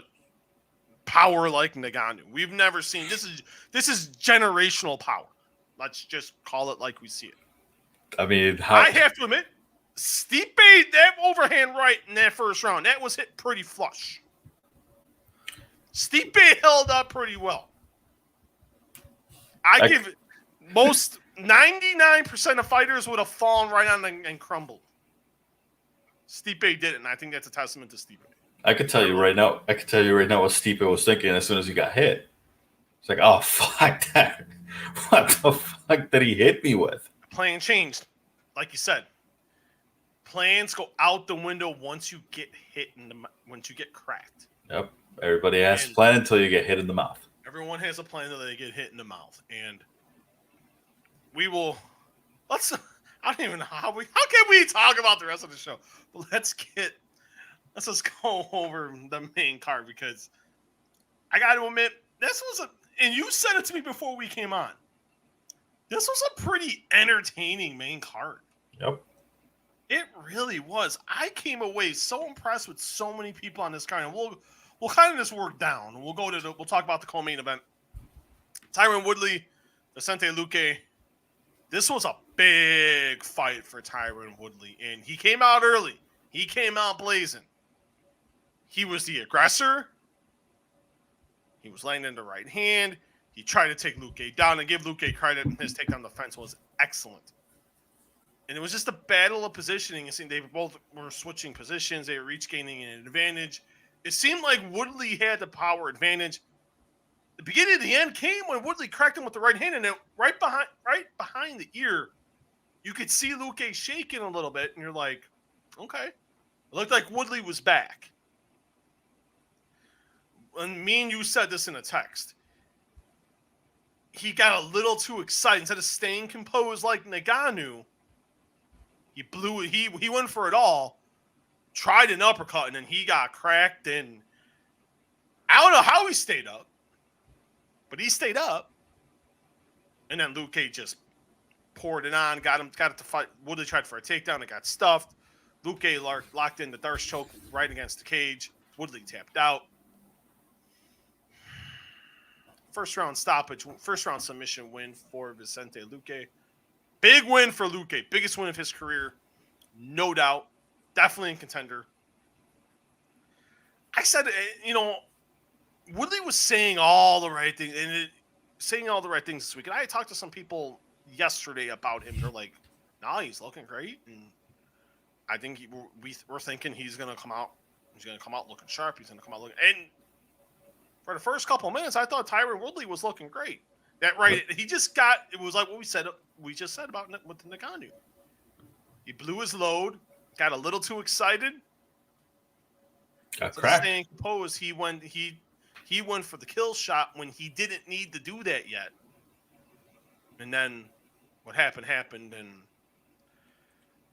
power like Ngannou? We've never seen this is generational power. Let's just call it like we see it. I mean, I have to admit, Stipe, that overhand right in that first round, that was hit pretty flush. Stipe held up pretty well. I give it, most 99% of fighters would have fallen right on and crumbled. Stipe didn't, and I think that's a testament to Stipe. I could tell you right now what Stipe was thinking as soon as he got hit. It's like, oh, fuck that. What the fuck did he hit me with? Plan changed. Like you said. Plans go out the window once you get hit once you get cracked. Yep. Everybody has a plan until you get hit in the mouth. Everyone has a plan until they get hit in the mouth. And we will I don't even know how can we talk about the rest of the show? But let's just go over the main card, because I gotta admit, and you said it to me before we came on. This was a pretty entertaining main card. Yep. It really was. I came away so impressed with so many people on this card, and we'll kind of just work down. We'll talk about the co-main event. Tyron Woodley, Vicente Luque. This was a big fight for Tyron Woodley, and he came out early. He came out blazing. He was the aggressor. He was laying in the right hand. He tried to take Luque down, and give Luque credit. His takedown defense was excellent. And it was just a battle of positioning. They both were switching positions. They were each gaining an advantage. It seemed like Woodley had the power advantage. The beginning of the end came when Woodley cracked him with the right hand, and then right behind the ear, you could see Luque shaking a little bit, and you're like, okay. It looked like Woodley was back. And me and you said this in a text. He got a little too excited. Instead of staying composed like Ngannou, he went for it all, tried an uppercut, and then he got cracked. And I don't know how he stayed up, but he stayed up. And then Luque just poured it on, got it to fight. Woodley tried for a takedown, it got stuffed. Luque locked in the thirst choke right against the cage. Woodley tapped out. First round submission win for Vicente Luque. Big win for Luque. Biggest win of his career. No doubt. Definitely a contender. I said, Woodley was saying all the right things this week. And I talked to some people yesterday about him. They're like, nah, he's looking great. And I think we're thinking he's going to come out. He's going to come out looking sharp. He's going to come out looking. And for the first couple of minutes, I thought Tyron Woodley was looking great. He just got, it was like what we just said about with the Ngannou. He blew his load, got a little too excited. Got cracked. Staying composed, he went for the kill shot when he didn't need to do that yet. And then what happened.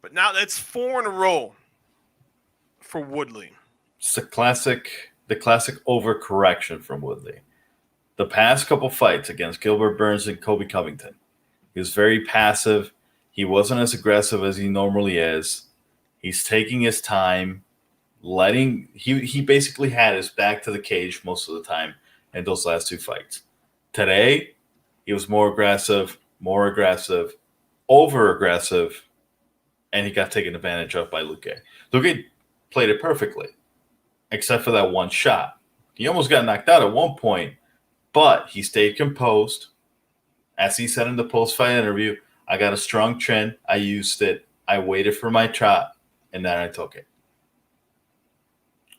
But now that's 4 in a row for Woodley. It's the classic overcorrection from Woodley. The past couple fights against Gilbert Burns and Colby Covington, he was very passive. He wasn't as aggressive as he normally is. He's taking his time, he basically had his back to the cage most of the time in those last 2 fights. Today, he was more aggressive, over-aggressive, and he got taken advantage of by Luque. Luque played it perfectly, except for that one shot. He almost got knocked out at one point, but he stayed composed. As he said in the post-fight interview, I got a strong chin. I used it. I waited for my shot, and then I took it.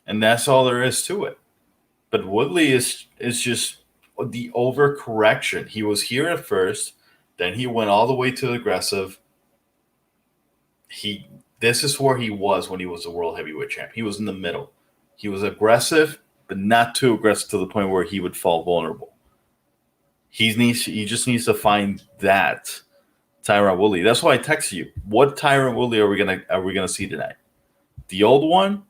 And that's all there is to it. But Woodley is just the overcorrection. He was here at first, then he went all the way to aggressive. This is where he was when he was a world heavyweight champ. He was in the middle. He was aggressive, but not too aggressive to the point where he would fall vulnerable. He just needs to find that Tyron Woodley. That's why I texted you. What Tyron Woodley are we gonna see tonight? The old one,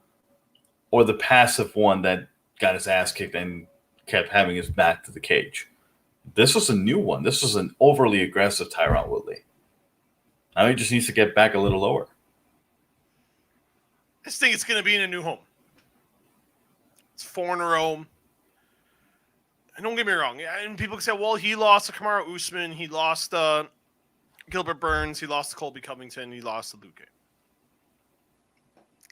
or the passive one that got his ass kicked and kept having his back to the cage? This was a new one. This was an overly aggressive Tyron Woodley. Now he just needs to get back a little lower. I just think it's going to be in a new home. It's 4 in a row. And don't get me wrong. And people can say, well, he lost to Kamaru Usman. He lost Gilbert Burns. He lost to Colby Covington. He lost to Luque.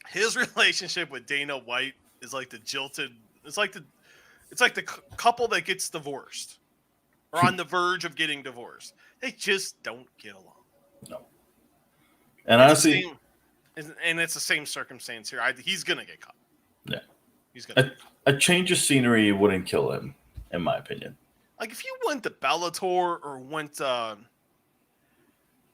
His relationship with Dana White is like the jilted. It's like the couple that gets divorced or on the verge of getting divorced. They just don't get along. No. And honestly, and it's the same circumstance here. He's gonna get cut. Yeah. He's gonna. A change of scenery wouldn't kill him, in my opinion. Like if you went to Bellator or went to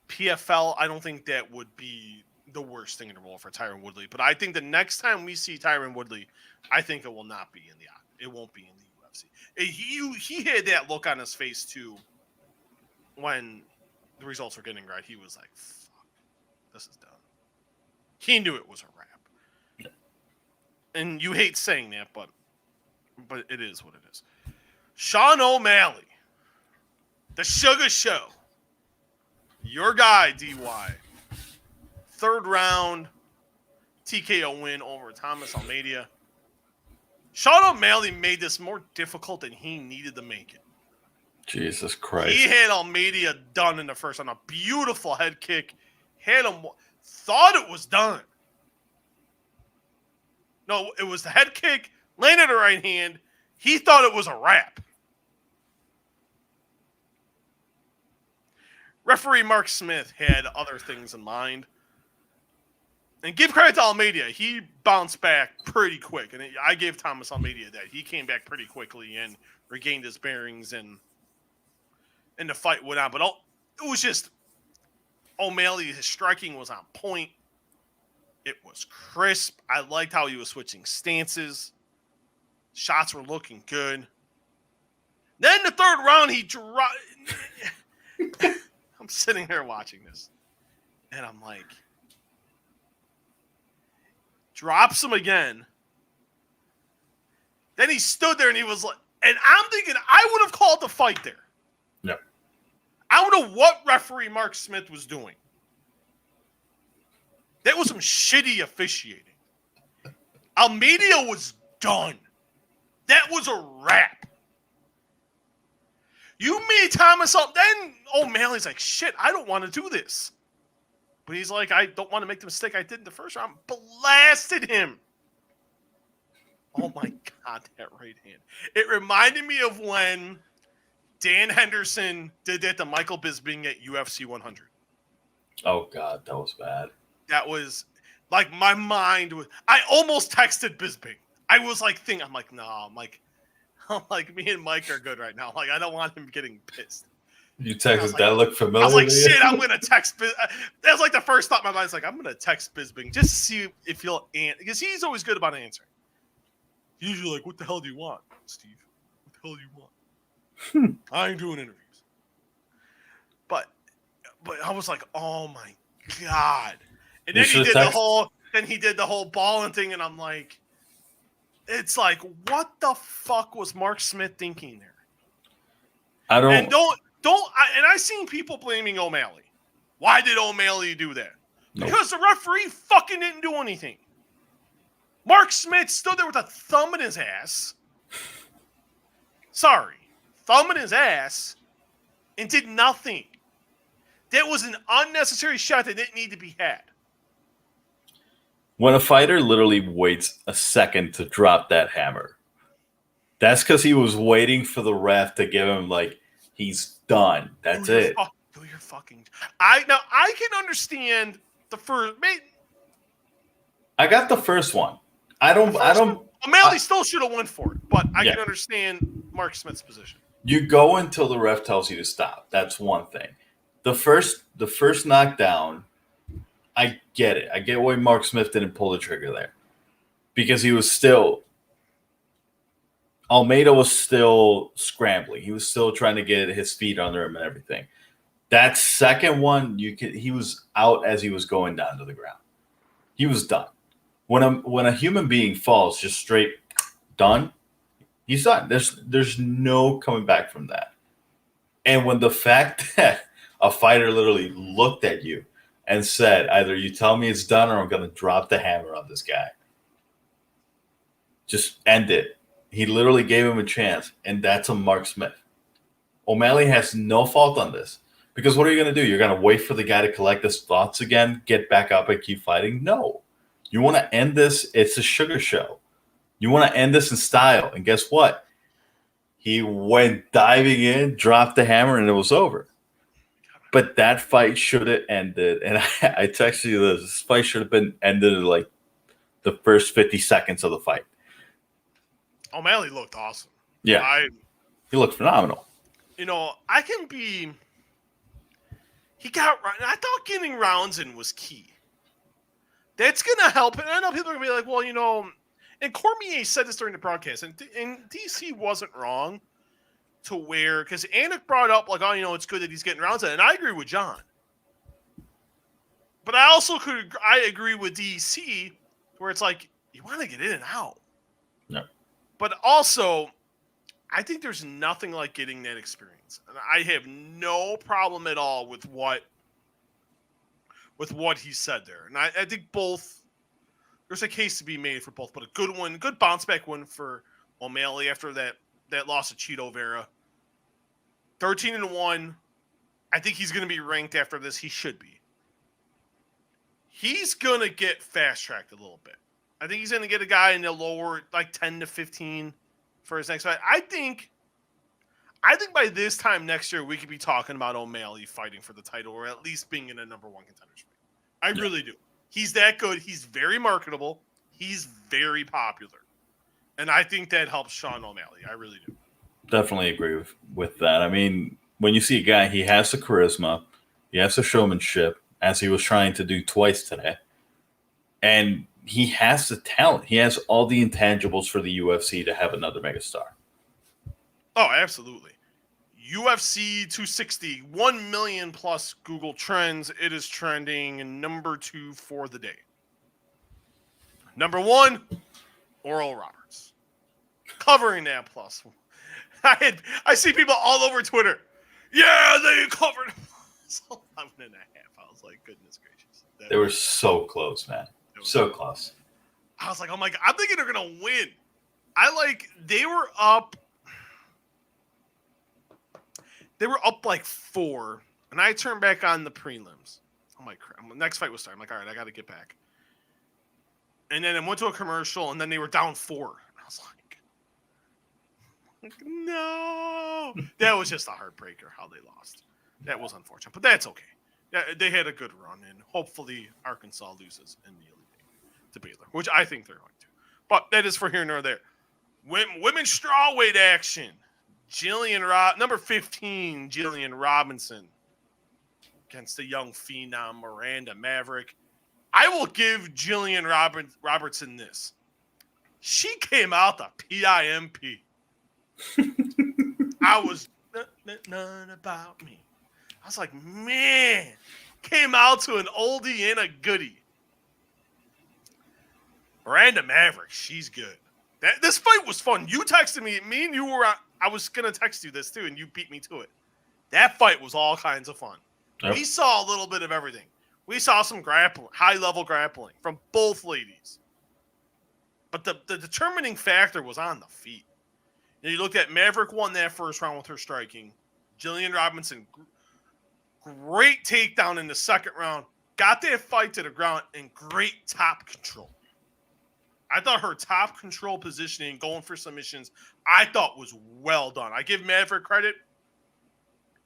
PFL, I don't think that would be the worst thing in the world for Tyron Woodley. But I think the next time we see Tyron Woodley, I think it will not be in it won't be in the UFC. He had that look on his face too when the results were getting right. He was like, "Fuck, this is done." He knew it was a wrap. Yeah. And you hate saying that, but it is what it is. Sean O'Malley, the Sugar Show, your guy, DY. 3rd round TKO win over Thomas Almeida. Sean O'Malley made this more difficult than he needed to make it. Jesus Christ. He had Almeida done in the first round. A beautiful head kick. Had him, thought it was done. No, it was the head kick, landed the right hand. He thought it was a wrap. Referee Mark Smith had other things in mind. And give credit to Almeida. He bounced back pretty quick. And I gave Thomas Almeida that. He came back pretty quickly and regained his bearings, and the fight went on. But it was just O'Malley, his striking was on point. It was crisp. I liked how he was switching stances. Shots were looking good. Then the 3rd round, he dropped. I'm sitting here watching this, and I'm like, drops him again. Then he stood there and he was like, and I'm thinking I would have called the fight there. No. I don't know what referee Mark Smith was doing. That was some shitty officiating. Almeida was done. That was a wrap. You made Thomas up. Then O'Malley's like, shit, I don't want to do this. But he's like, I don't want to make the mistake I did in the first round. Blasted him. Oh my God, that right hand. It reminded me of when Dan Henderson did that to Michael Bisping at UFC 100. Oh God, that was bad. That was like my mind was. I almost texted Bisping. I was like, I'm like, no, I'm like, me and Mike are good right now. Like, I don't want him getting pissed. You texted that look familiar? I was like, shit, I'm gonna text. That was like the first thought in my mind. It's like, I'm gonna text Bisping just to see if he'll answer, because he's always good about answering. He's usually like, what the hell do you want, Steve? What the hell do you want? I ain't doing interviews. But I was like, oh my God. And then he did the whole balling thing, and I'm like, it's like, what the fuck was Mark Smith thinking there? And I seen people blaming O'Malley. Why did O'Malley do that? Nope. Because the referee fucking didn't do anything. Mark Smith stood there with a thumb in his ass. Sorry. Thumb in his ass and did nothing. That was an unnecessary shot that didn't need to be had. When a fighter literally waits a second to drop that hammer, that's because he was waiting for the ref to give him, like, he's done. That's it. Do your fucking. I can understand the first. I got the first one. I don't. O'Malley still should have went for it, but I can understand Mark Smith's position. You go until the ref tells you to stop. That's one thing. The first knockdown, I get it. I get why Mark Smith didn't pull the trigger there, because he was still. Almeida was still scrambling. He was still trying to get his feet under him and everything. That second one, he was out as he was going down to the ground. He was done. When a human being falls just straight done, he's done. There's no coming back from that. And when the fact that a fighter literally looked at you and said, either you tell me it's done or I'm going to drop the hammer on this guy. Just end it. He literally gave him a chance, and that's a Mark Smith. O'Malley has no fault on this. Because what are you going to do? You're going to wait for the guy to collect his thoughts again, get back up and keep fighting? No. You want to end this? It's a sugar show. You want to end this in style. And guess what? He went diving in, dropped the hammer, and it was over. But that fight should have ended. And I texted you this. This fight should have been ended in like the first 50 seconds of the fight. O'Malley looked awesome. Yeah. He looked phenomenal. You know, I can be... He got... I thought getting rounds in was key. That's going to help. And I know people are going to be like, well, you know... And Cormier said this during the broadcast. And DC wasn't wrong to where... Because Anik brought up, like, oh, you know, it's good that he's getting rounds in. And I agree with John. But I also I agree with DC where it's like, you want to get in and out. No. But also, I think there's nothing like getting that experience. And I have no problem at all with what he said there. And I think both, there's a case to be made for both, but a good one, good bounce back win for O'Malley after that loss to Chito Vera. 13-1. I think he's going to be ranked after this. He should be. He's going to get fast-tracked a little bit. I think he's going to get a guy in the lower, like 10 to 15 for his next fight. I think by this time next year, we could be talking about O'Malley fighting for the title or at least being in a number one contenders fight. I really do. He's that good. He's very marketable. He's very popular. And I think that helps Sean O'Malley. I really do. Definitely agree with that. I mean, when you see a guy, he has the charisma, he has the showmanship, as he was trying to do twice today. And he has the talent. He has all the intangibles for the UFC to have another megastar. Oh, absolutely. UFC 260, 1 million plus Google Trends. It is trending number 2 for the day. Number 1, Oral Roberts. Covering that plus. I see people all over Twitter. Yeah, they covered. It's 11 and a half. I was like, goodness gracious. They were so close, man. So close. I was like, oh my God, I'm thinking they're going to win. They were up. They were up like 4, and I turned back on the prelims. I'm like, next fight was starting. I'm like, all right, I got to get back. And then I went to a commercial, and then they were down 4. And I was like, no. That was just a heartbreaker how they lost. That was unfortunate, but that's okay. They had a good run, and hopefully Arkansas loses in the Elite Eight to Baylor, which I think they're going to. But that is for here nor there. Women's strawweight action. Number 15, Jillian Robinson against the young phenom Miranda Maverick. I will give Jillian Robertson this. She came out the PIMP. I was none about me. I was like, man, came out to an oldie and a goodie. Miranda Maverick, she's good. This fight was fun. You texted me. Me and you were. I was gonna text you this too, and you beat me to it. That fight was all kinds of fun. Yep. We saw a little bit of everything. We saw some grappling, high-level grappling from both ladies. But the determining factor was on the feet. You looked at Maverick won that first round with her striking. Jillian Robinson, great takedown in the second round. Got that fight to the ground and great top control. I thought her top control positioning, going for submissions, I thought was well done. I give Maverick credit,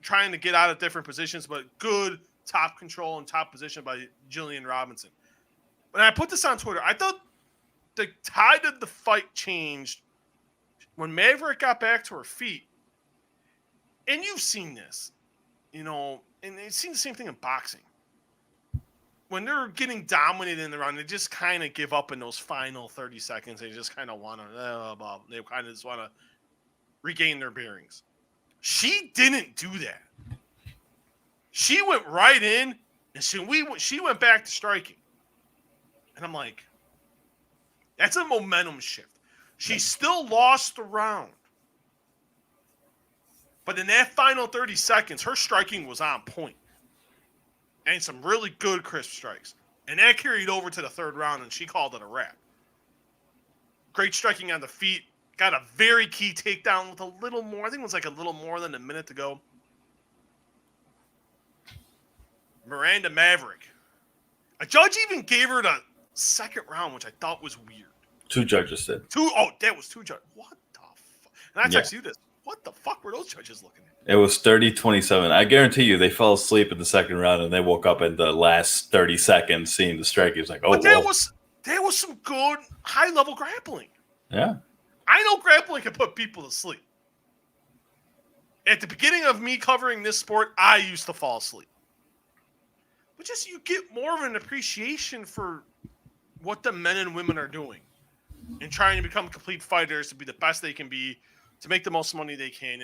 trying to get out of different positions, but good top control and top position by Jillian Robinson. When I put this on Twitter, I thought the tide of the fight changed when Maverick got back to her feet. And you've seen this, and you've seen the same thing in boxing. When they're getting dominated in the round, they just kind of give up in those final 30 seconds. They just kind of want to, they kind of just want to regain their bearings. She didn't do that. She went right in, and she went back to striking. And I'm like, that's a momentum shift. She still lost the round. But in that final 30 seconds, her striking was on point. And some really good crisp strikes. And that carried over to the third round, and she called it a wrap. Great striking on the feet. Got a very key takedown with a little more. I think it was like a little more than a minute to go. Miranda Maverick. A judge even gave her the second round, which I thought was weird. 2 judges did. That was 2 judges. What the fuck? And I texted you this. What the fuck were those judges looking at? It was 30-27. I guarantee you they fell asleep in the second round and they woke up in the last 30 seconds seeing the strike. It was like, oh, but there was some good high-level grappling. Yeah. I know grappling can put people to sleep. At the beginning of me covering this sport, I used to fall asleep. But just you get more of an appreciation for what the men and women are doing and trying to become complete fighters, to be the best they can be, to make the most money they can,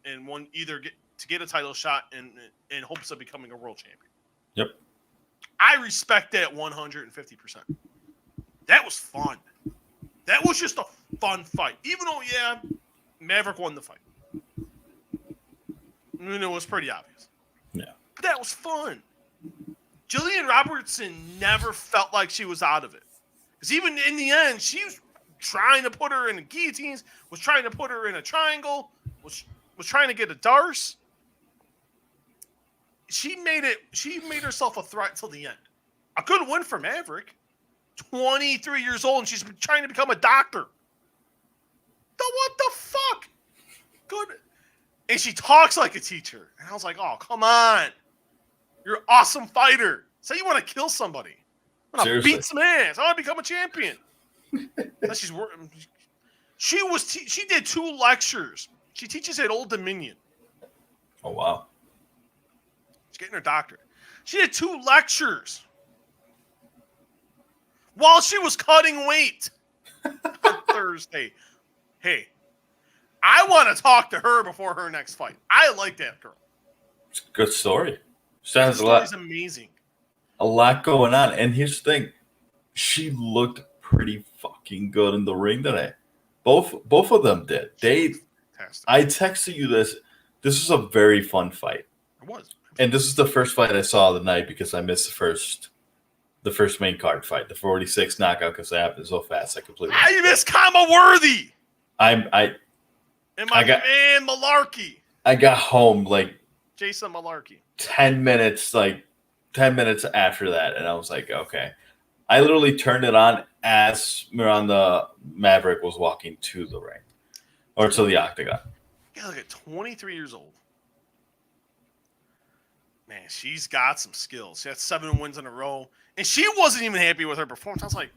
and one either get a title shot in hopes of becoming a world champion. Yep. I respect that 150%. That was fun. That was just a fun fight. Even though, Maverick won the fight. It was pretty obvious. Yeah. But that was fun. Jillian Robertson never felt like she was out of it. Because even in the end, she was trying to put her in the guillotines, was trying to put her in a triangle, was trying to get a darce. She made herself a threat till the end. A good win for Maverick. 23 years old, and she's trying to become a doctor. What the fuck? Good. And she talks like a teacher. And I was like, oh, come on. You're an awesome fighter. Say you want to kill somebody. I want to beat some ass. I want to become a champion. She's working. She did 2 lectures. She teaches at Old Dominion. Oh, wow. She's getting her doctorate. She did 2 lectures while she was cutting weight on Thursday. Hey, I want to talk to her before her next fight. I like that girl. It's a good story. She has a lot. It's amazing. A lot going on. And here's the thing. She looked pretty fucking good in the ring today. Both of them did. I texted you this. This was a very fun fight. It was. And this is the first fight I saw of the night because I missed the first the first main card fight, the 46 knockout, because it happened so fast. I completely. I missed Kama Worthy. And my man Malarkey. I got home like Jason Malarkey. 10 minutes after that, and I was like, okay. I literally turned it on as Miranda Maverick was walking to the ring or to the octagon. Yeah, look at 23 years old. Man, she's got some skills. She had 7 wins in a row, and she wasn't even happy with her performance. I was like,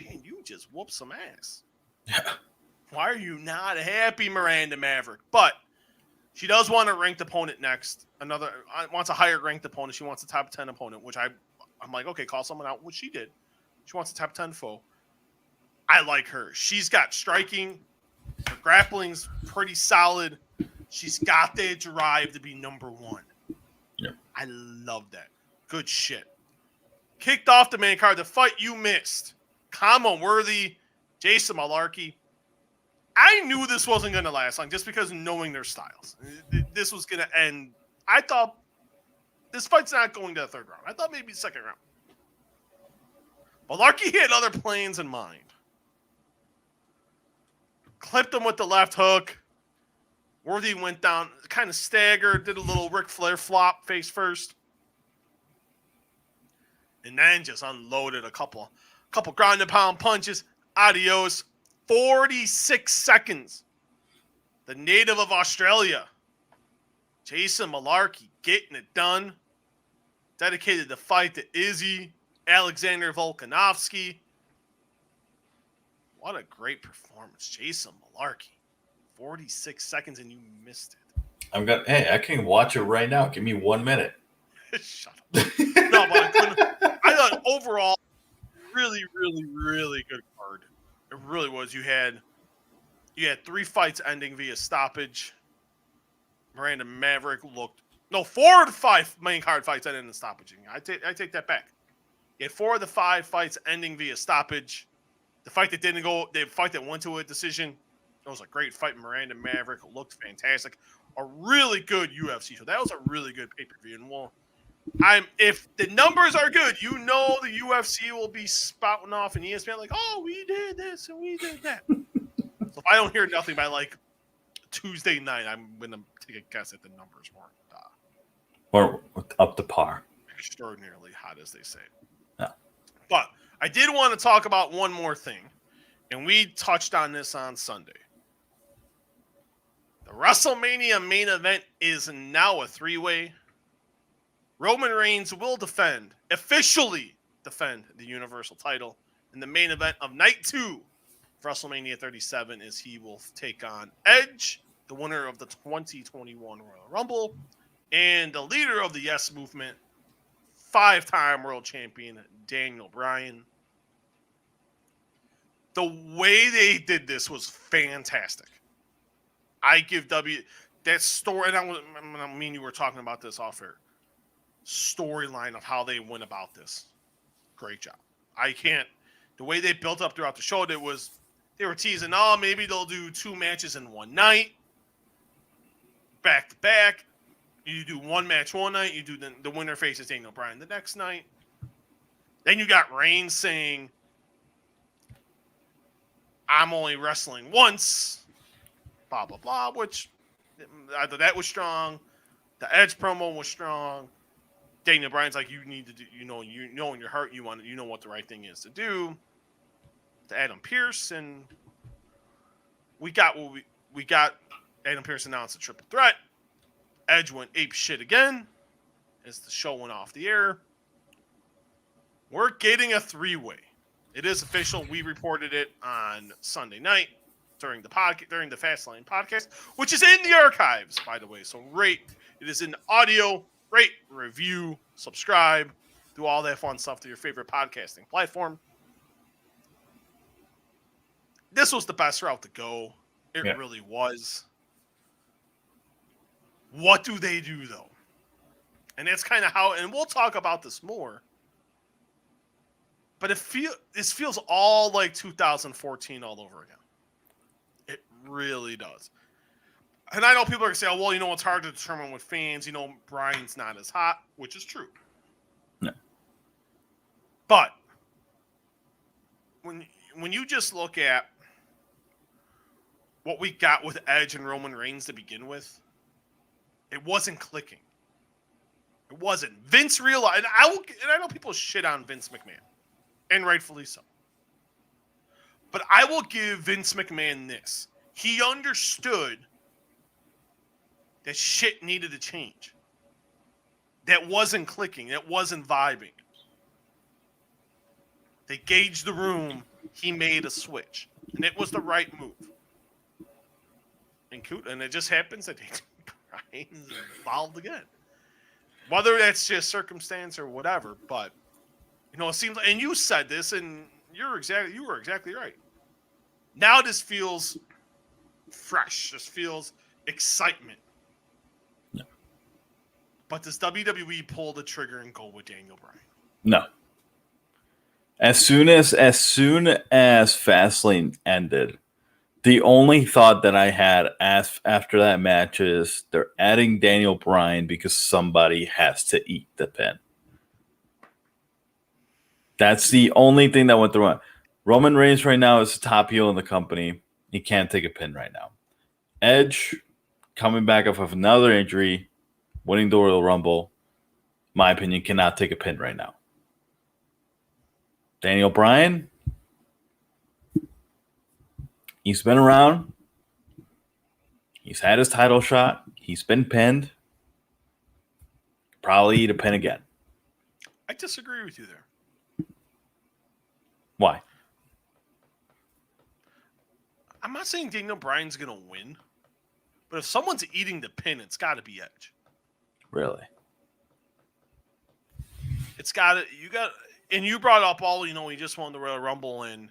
man, you just whooped some ass. Yeah. Why are you not happy, Miranda Maverick? But she does want a ranked opponent next. Wants a higher ranked opponent. She wants a top 10 opponent, which I'm like, okay, call someone out, which she did. She wants a top 10 foe. I like her. She's got striking. Her grappling's pretty solid. She's got that drive to be number 1. Yeah. I love that. Good shit. Kicked off the main card. The fight you missed. Kama Worthy, Jason Malarkey. I knew this wasn't going to last long just because knowing their styles. This was going to end. I thought this fight's not going to the 3rd round. I thought maybe 2nd round. Malarkey had other plans in mind. Clipped him with the left hook. Worthy went down, kind of staggered, did a little Ric Flair flop face first. And then just unloaded a couple ground and pound punches. Adios. 46 seconds. The native of Australia, Jason Malarkey, getting it done. Dedicated the fight to Izzy Alexander Volkanovski. What a great performance. Jason Malarkey. 46 seconds and you missed it. Hey, I can watch it right now. Give me 1 minute. Shut up. No, but I thought overall, really, really, really good card. It really was. You had 3 fights ending via stoppage. Miranda Maverick 4 to 5 main card fights ending in stoppage. I take that back. You had 4 of the 5 fights ending via stoppage. The fight that didn't go, the fight that went to a decision, it was a great fight. Miranda Maverick looked fantastic. A really good UFC. So that was a really good pay-per-view. And if the numbers are good, the UFC will be spouting off in ESPN like, oh, we did this and we did that. So if I don't hear nothing by like Tuesday night, I'm going to take a guess that the numbers weren't or up to par. Extraordinarily hot, as they say. Yeah. But I did want to talk about one more thing, and we touched on this on Sunday. The WrestleMania main event is now a 3-way. Roman Reigns will officially defend the Universal title in the main event of Night 2 of WrestleMania 37 as he will take on Edge, the winner of the 2021 Royal Rumble, and the leader of the Yes Movement, 5-time world champion Daniel Bryan. The way they did this was fantastic. I give that story, and I mean you were talking about this off air, storyline of how they went about this. Great job. The way they built up throughout the show, they were teasing, maybe they'll do 2 matches in one night, back to back. You do 1 match one night, you do the winner faces Daniel Bryan the next night. Then you got Reigns saying, I'm only wrestling once, blah, blah, blah, which either that was strong, the Edge promo was strong. Daniel Bryan's like, you need to do, in your heart, you know what the right thing is to do. To Adam Pearce, and we got Adam Pearce announced a triple threat. Edge went ape shit again as the show went off the air. We're getting a 3-way. It is official. We reported it on Sunday night during the Fastlane podcast, which is in the archives, by the way. So it is in audio. Rate, review, subscribe, do all that fun stuff to your favorite podcasting platform. This was the best route to go. It really was. What do they do, though? And that's kind of how, and we'll talk about this more, but this feels all like 2014 all over again. It really does. And I know people are going to say, it's hard to determine with fans. Bryan's not as hot, which is true. No. But when you just look at what we got with Edge and Roman Reigns to begin with, it wasn't clicking. It wasn't. Vince realized, and I know people shit on Vince McMahon, and rightfully so. But I will give Vince McMahon this. He understood that shit needed to change. That wasn't clicking. That wasn't vibing. They gauged the room. He made a switch. And it was the right move. And it just happens that Brian's involved again. Whether that's just circumstance or whatever, but it seems like, and you said this, and you were exactly right. Now this feels fresh. This feels excitement. No. But does WWE pull the trigger and go with Daniel Bryan? No. As soon as Fastlane ended, the only thought that I had after that match is they're adding Daniel Bryan because somebody has to eat the pin. That's the only thing that went through my. Roman Reigns right now is the top heel in the company. He can't take a pin right now. Edge, coming back off of another injury, winning the Royal Rumble, my opinion, cannot take a pin right now. Daniel Bryan, he's been around. He's had his title shot. He's been pinned. Probably eat a pin again. I disagree with you there. Why? I'm not saying Daniel Bryan's going to win, but if someone's eating the pin, it's got to be Edge. Really? It's got to, and you brought up he just won the Royal Rumble, and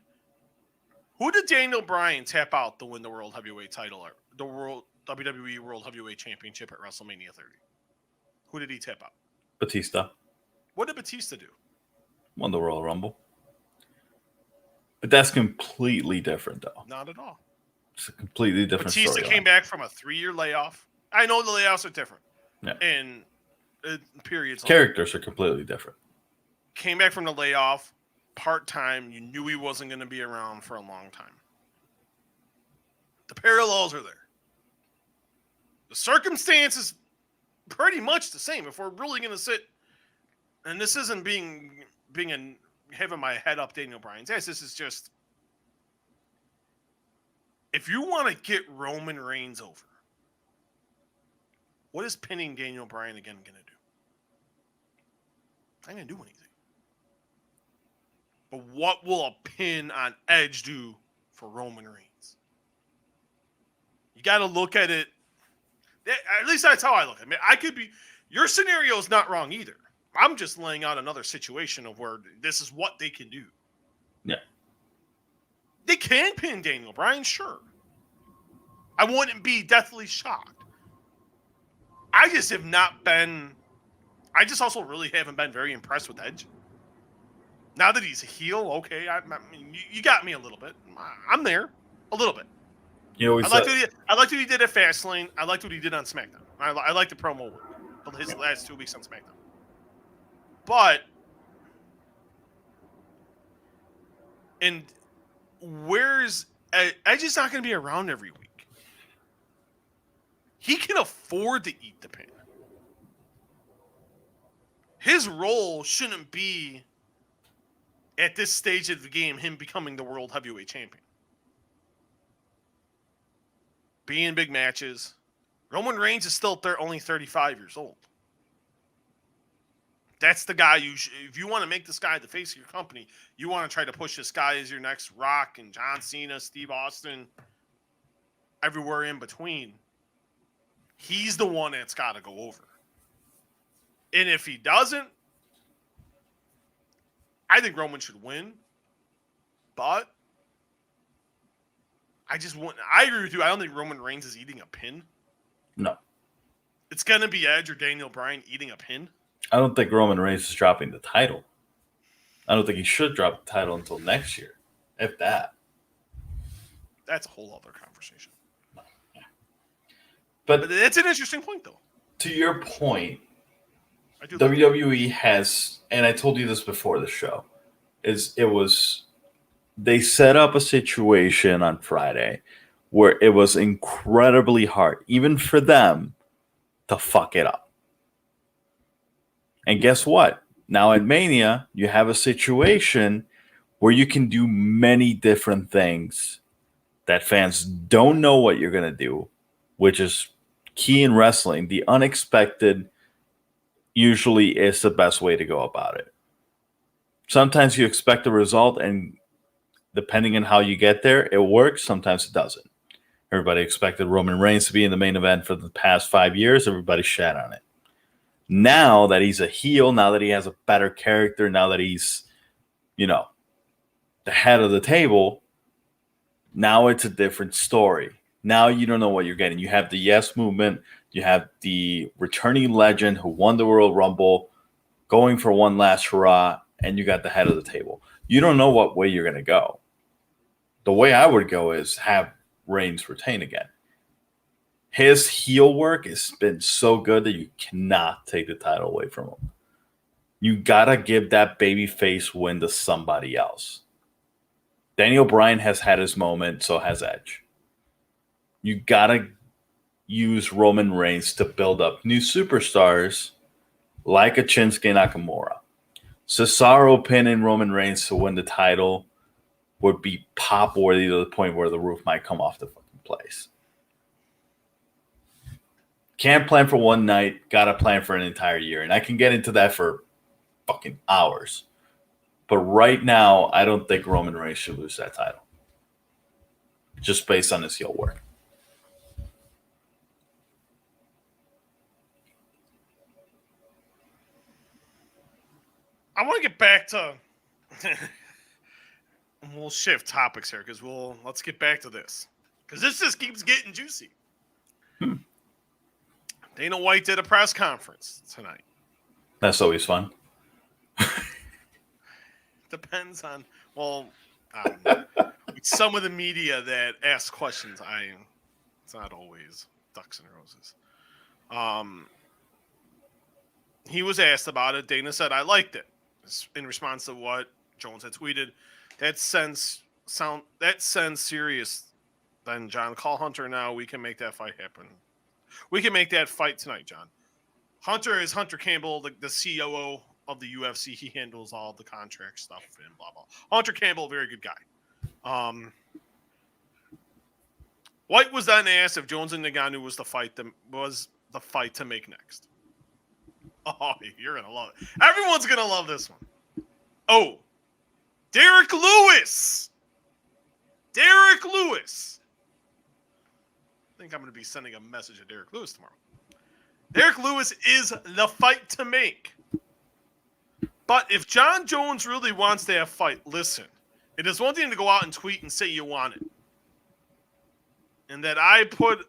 who did Daniel Bryan tap out to win the World Heavyweight title, or the WWE World Heavyweight Championship at WrestleMania 30? Who did he tap out? Batista. What did Batista do? Won the Royal Rumble. But that's completely different, though. Not at all. It's a completely different story. Batista came back from a 3-year layoff. I know the layoffs are different. Yeah. And periods. Characters are completely different. Came back from the layoff, part-time. You knew he wasn't going to be around for a long time. The parallels are there. The circumstances pretty much the same. If we're really going to sit, and this isn't having my head up Daniel Bryan's ass, this is just, if you want to get Roman Reigns over, what is pinning Daniel Bryan again going to do? Not going to do anything. But what will a pin on Edge do for Roman Reigns? You got to look at it. At least that's how I look at it. Your scenario is not wrong either. I'm just laying out another situation of where this is what they can do. Yeah. They can pin Daniel Bryan, sure. I wouldn't be deathly shocked. I just also really haven't been very impressed with Edge. Now that he's a heel, okay, you got me a little bit. I'm there, a little bit. I liked what he did at Fastlane. I liked what he did on SmackDown. I liked the promo work, his last 2 weeks on SmackDown. But, and where's Edge is not going to be around every week. He can afford to eat the pin. His role shouldn't be, at this stage of the game, him becoming the World Heavyweight Champion. Be in big matches. Roman Reigns is still only 35 years old. That's the guy if you want to make this guy the face of your company, you want to try to push this guy as your next Rock and John Cena, Steve Austin, everywhere in between. He's the one that's got to go over. And if he doesn't, I think Roman should win. But I agree with you. I don't think Roman Reigns is eating a pin. No. It's going to be Edge or Daniel Bryan eating a pin. I don't think Roman Reigns is dropping the title. I don't think he should drop the title until next year, if that. That's a whole other conversation. Yeah. But it's an interesting point, though. To your point, WWE has, and I told you this before the show, they set up a situation on Friday where it was incredibly hard, even for them, to fuck it up. And guess what? Now at Mania, you have a situation where you can do many different things that fans don't know what you're going to do, which is key in wrestling. The unexpected usually is the best way to go about it. Sometimes you expect a result, and depending on how you get there, it works. Sometimes it doesn't. Everybody expected Roman Reigns to be in the main event for the past 5 years. Everybody shat on it. Now that he's a heel, now that he has a better character, now that he's, the head of the table, now it's a different story. Now you don't know what you're getting. You have the Yes Movement. You have the returning legend who won the Royal Rumble going for one last hurrah, and you got the head of the table. You don't know what way you're going to go. The way I would go is have Reigns retain again. His heel work has been so good that you cannot take the title away from him. You got to give that babyface win to somebody else. Daniel Bryan has had his moment, so has Edge. You got to use Roman Reigns to build up new superstars like a Shinsuke Nakamura. Cesaro pinning Roman Reigns to win the title would be pop worthy to the point where the roof might come off the fucking place. Can't plan for one night, gotta plan for an entire year. And I can get into that for fucking hours. But right now, I don't think Roman Reigns should lose that title. Just based on his heel work. I want to get back to... We'll shift topics here because let's get back to this. Because this just keeps getting juicy. Dana White did a press conference tonight. That's always fun. Depends on, some of the media that asks questions, it's not always ducks and roses. He was asked about it. Dana said, I liked it. In response to what Jones had tweeted, that sounds serious. Then John, call Hunter now. We can make that fight happen. We can make that fight tonight, John. Hunter is Hunter Campbell, the COO of the UFC. He handles all the contract stuff and blah, blah. Hunter Campbell, very good guy. White was then asked if Jones and Ngannou was the fight to make next. Oh, you're going to love it. Everyone's going to love this one. Oh, Derek Lewis. Derek Lewis. I think I'm going to be sending a message to Derek Lewis tomorrow. Derek Lewis is the fight to make. But if John Jones really wants that fight, listen. It is one thing to go out and tweet and say you want it. And that I put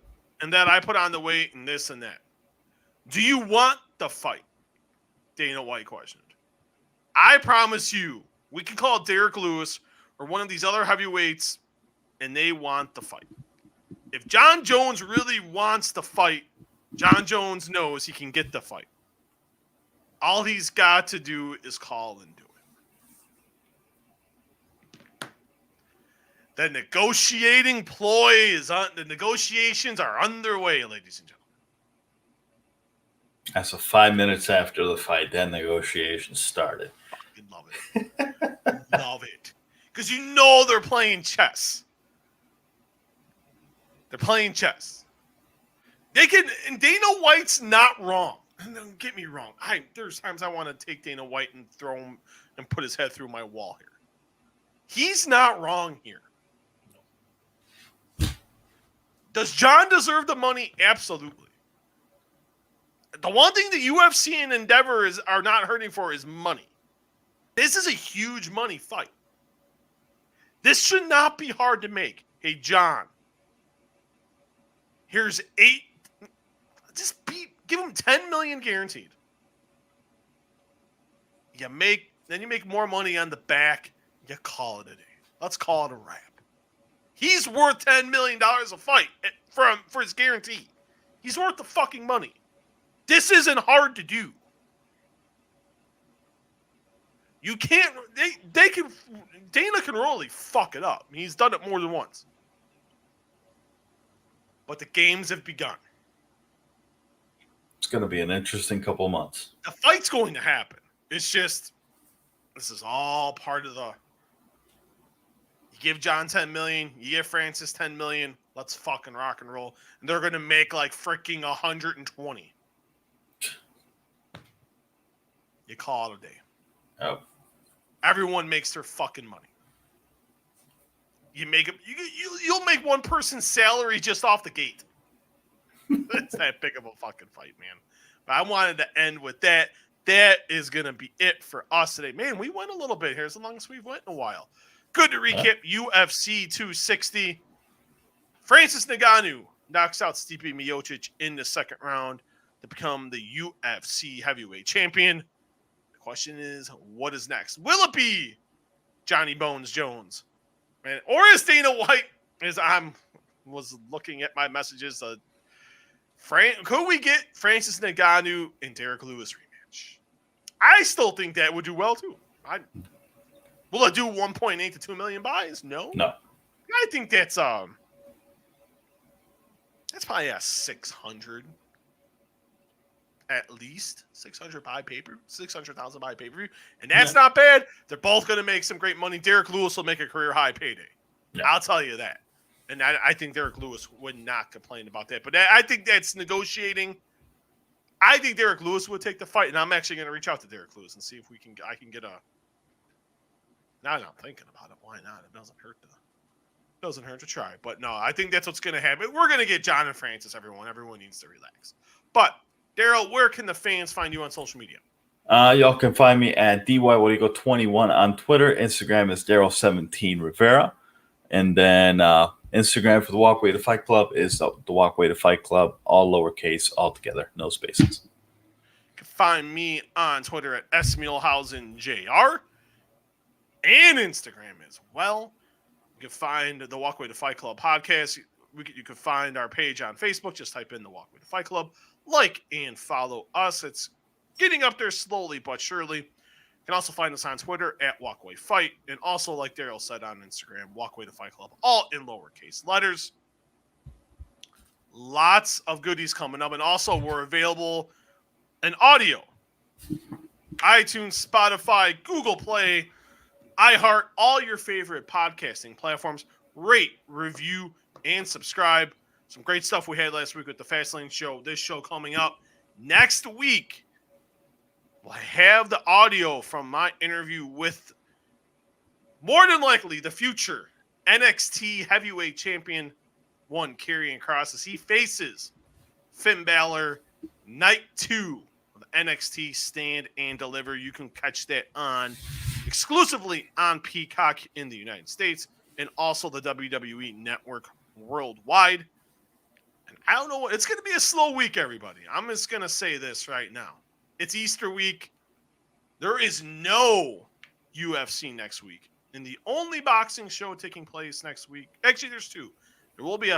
on the weight and this and that. Do you want the fight? Dana White questioned. I promise you, we can call Derek Lewis or one of these other heavyweights, and they want the fight. If John Jones really wants the fight, John Jones knows he can get the fight. All he's got to do is call and do it. The negotiating ploy is on. The negotiations are underway, ladies and gentlemen. That's 5 minutes after the fight, then negotiations started. Fucking love it. Love it. Because you know they're playing chess. They're playing chess. And Dana White's not wrong. Don't get me wrong. There's times I want to take Dana White and throw him and put his head through my wall here. He's not wrong here. Does John deserve the money? Absolutely. The one thing that UFC and Endeavor are not hurting for is money. This is a huge money fight. This should not be hard to make. Hey, John, here's 8. Give him $10 million guaranteed. You make more money on the back. You call it a day. Let's call it a wrap. He's worth $10 million a fight for his guarantee. He's worth the fucking money. This isn't hard to do. You can't. They can. Dana can really fuck it up. He's done it more than once. But the games have begun. It's going to be an interesting couple of months. The fight's going to happen. It's just this is all part of the. You give John 10 million. You give Francis 10 million. Let's fucking rock and roll. And they're going to make like freaking 120. You call it a day. Oh. Everyone makes their fucking money. You make you'll make one person's salary just off the gate. It's that big of a fucking fight, man. But I wanted to end with that. That is gonna be it for us today, man. We went a little bit here, as long as we've went in a while. Good to recap UFC 260. Francis Ngannou knocks out Stipe Miocic in the second round to become the UFC heavyweight champion. Question is, what is next? Will it be Johnny Bones Jones? Man, or is Dana White, as I was looking at my messages, could we get Francis Ngannou and Derek Lewis rematch? I still think that would do well, too. Will it do 1.8 to 2 million buys? No. I think that's probably a 600. At least 600 buy pay-per-view, 600,000 buy pay-per-view. And that's not bad. They're both going to make some great money. Derek Lewis will make a career high payday. Yeah. I'll tell you that. And I think Derek Lewis would not complain about that. But I think that's negotiating. I think Derek Lewis would take the fight. And I'm actually going to reach out to Derek Lewis and see if I can get a. Now I'm thinking about it. Why not? It doesn't hurt to try. But no, I think that's what's going to happen. We're going to get John and Francis, everyone. Everyone needs to relax. But Daryl, where can the fans find you on social media? Y'all can find me at DYWadigo21 on Twitter. Instagram is Daryl17 Rivera. And then Instagram for the Walkway to Fight Club is the Walkway to Fight Club, all lowercase, all together, no spaces. You can find me on Twitter at Muehlhausen and Instagram as well. You can find the Walkway to Fight Club podcast. You can find our page on Facebook. Just type in the Walkway to Fight Club. Like and follow us. It's getting up there slowly but surely. You can also find us on Twitter at Walkway Fight. And also, like Daryl said on Instagram, Walkway to Fight Club, all in lowercase letters. Lots of goodies coming up. And also, we're available in audio. iTunes, Spotify, Google Play, iHeart, all your favorite podcasting platforms. Rate, review, and subscribe. Some great stuff we had last week with the Fastlane show. This show coming up next week. We'll have the audio from my interview with, more than likely, the future NXT Heavyweight Champion, Karrion Kross, as he faces Finn Balor, Night 2 of NXT Stand and Deliver. You can catch that exclusively on Peacock in the United States and also the WWE Network worldwide. And I don't know. It's going to be a slow week, everybody. I'm just going to say this right now. It's Easter week. There is no UFC next week. And the only boxing show taking place next week, actually, there's two.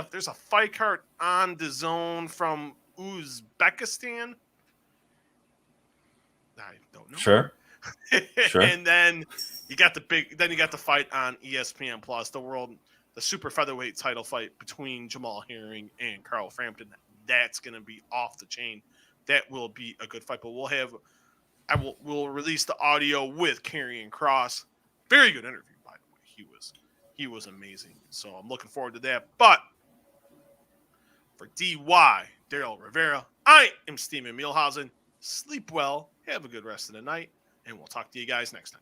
There's a fight card on DAZN from Uzbekistan. I don't know. Sure. And then you got the fight on ESPN Plus, the super featherweight title fight between Jamal Herring and Carl Frampton. That's going to be off the chain. That will be a good fight. But we'll release the audio with Karrion Kross. Very good interview, by the way. He was amazing. So I'm looking forward to that. But for DY, Daryl Rivera, I am Stipe Miocic. Sleep well. Have a good rest of the night. And we'll talk to you guys next time.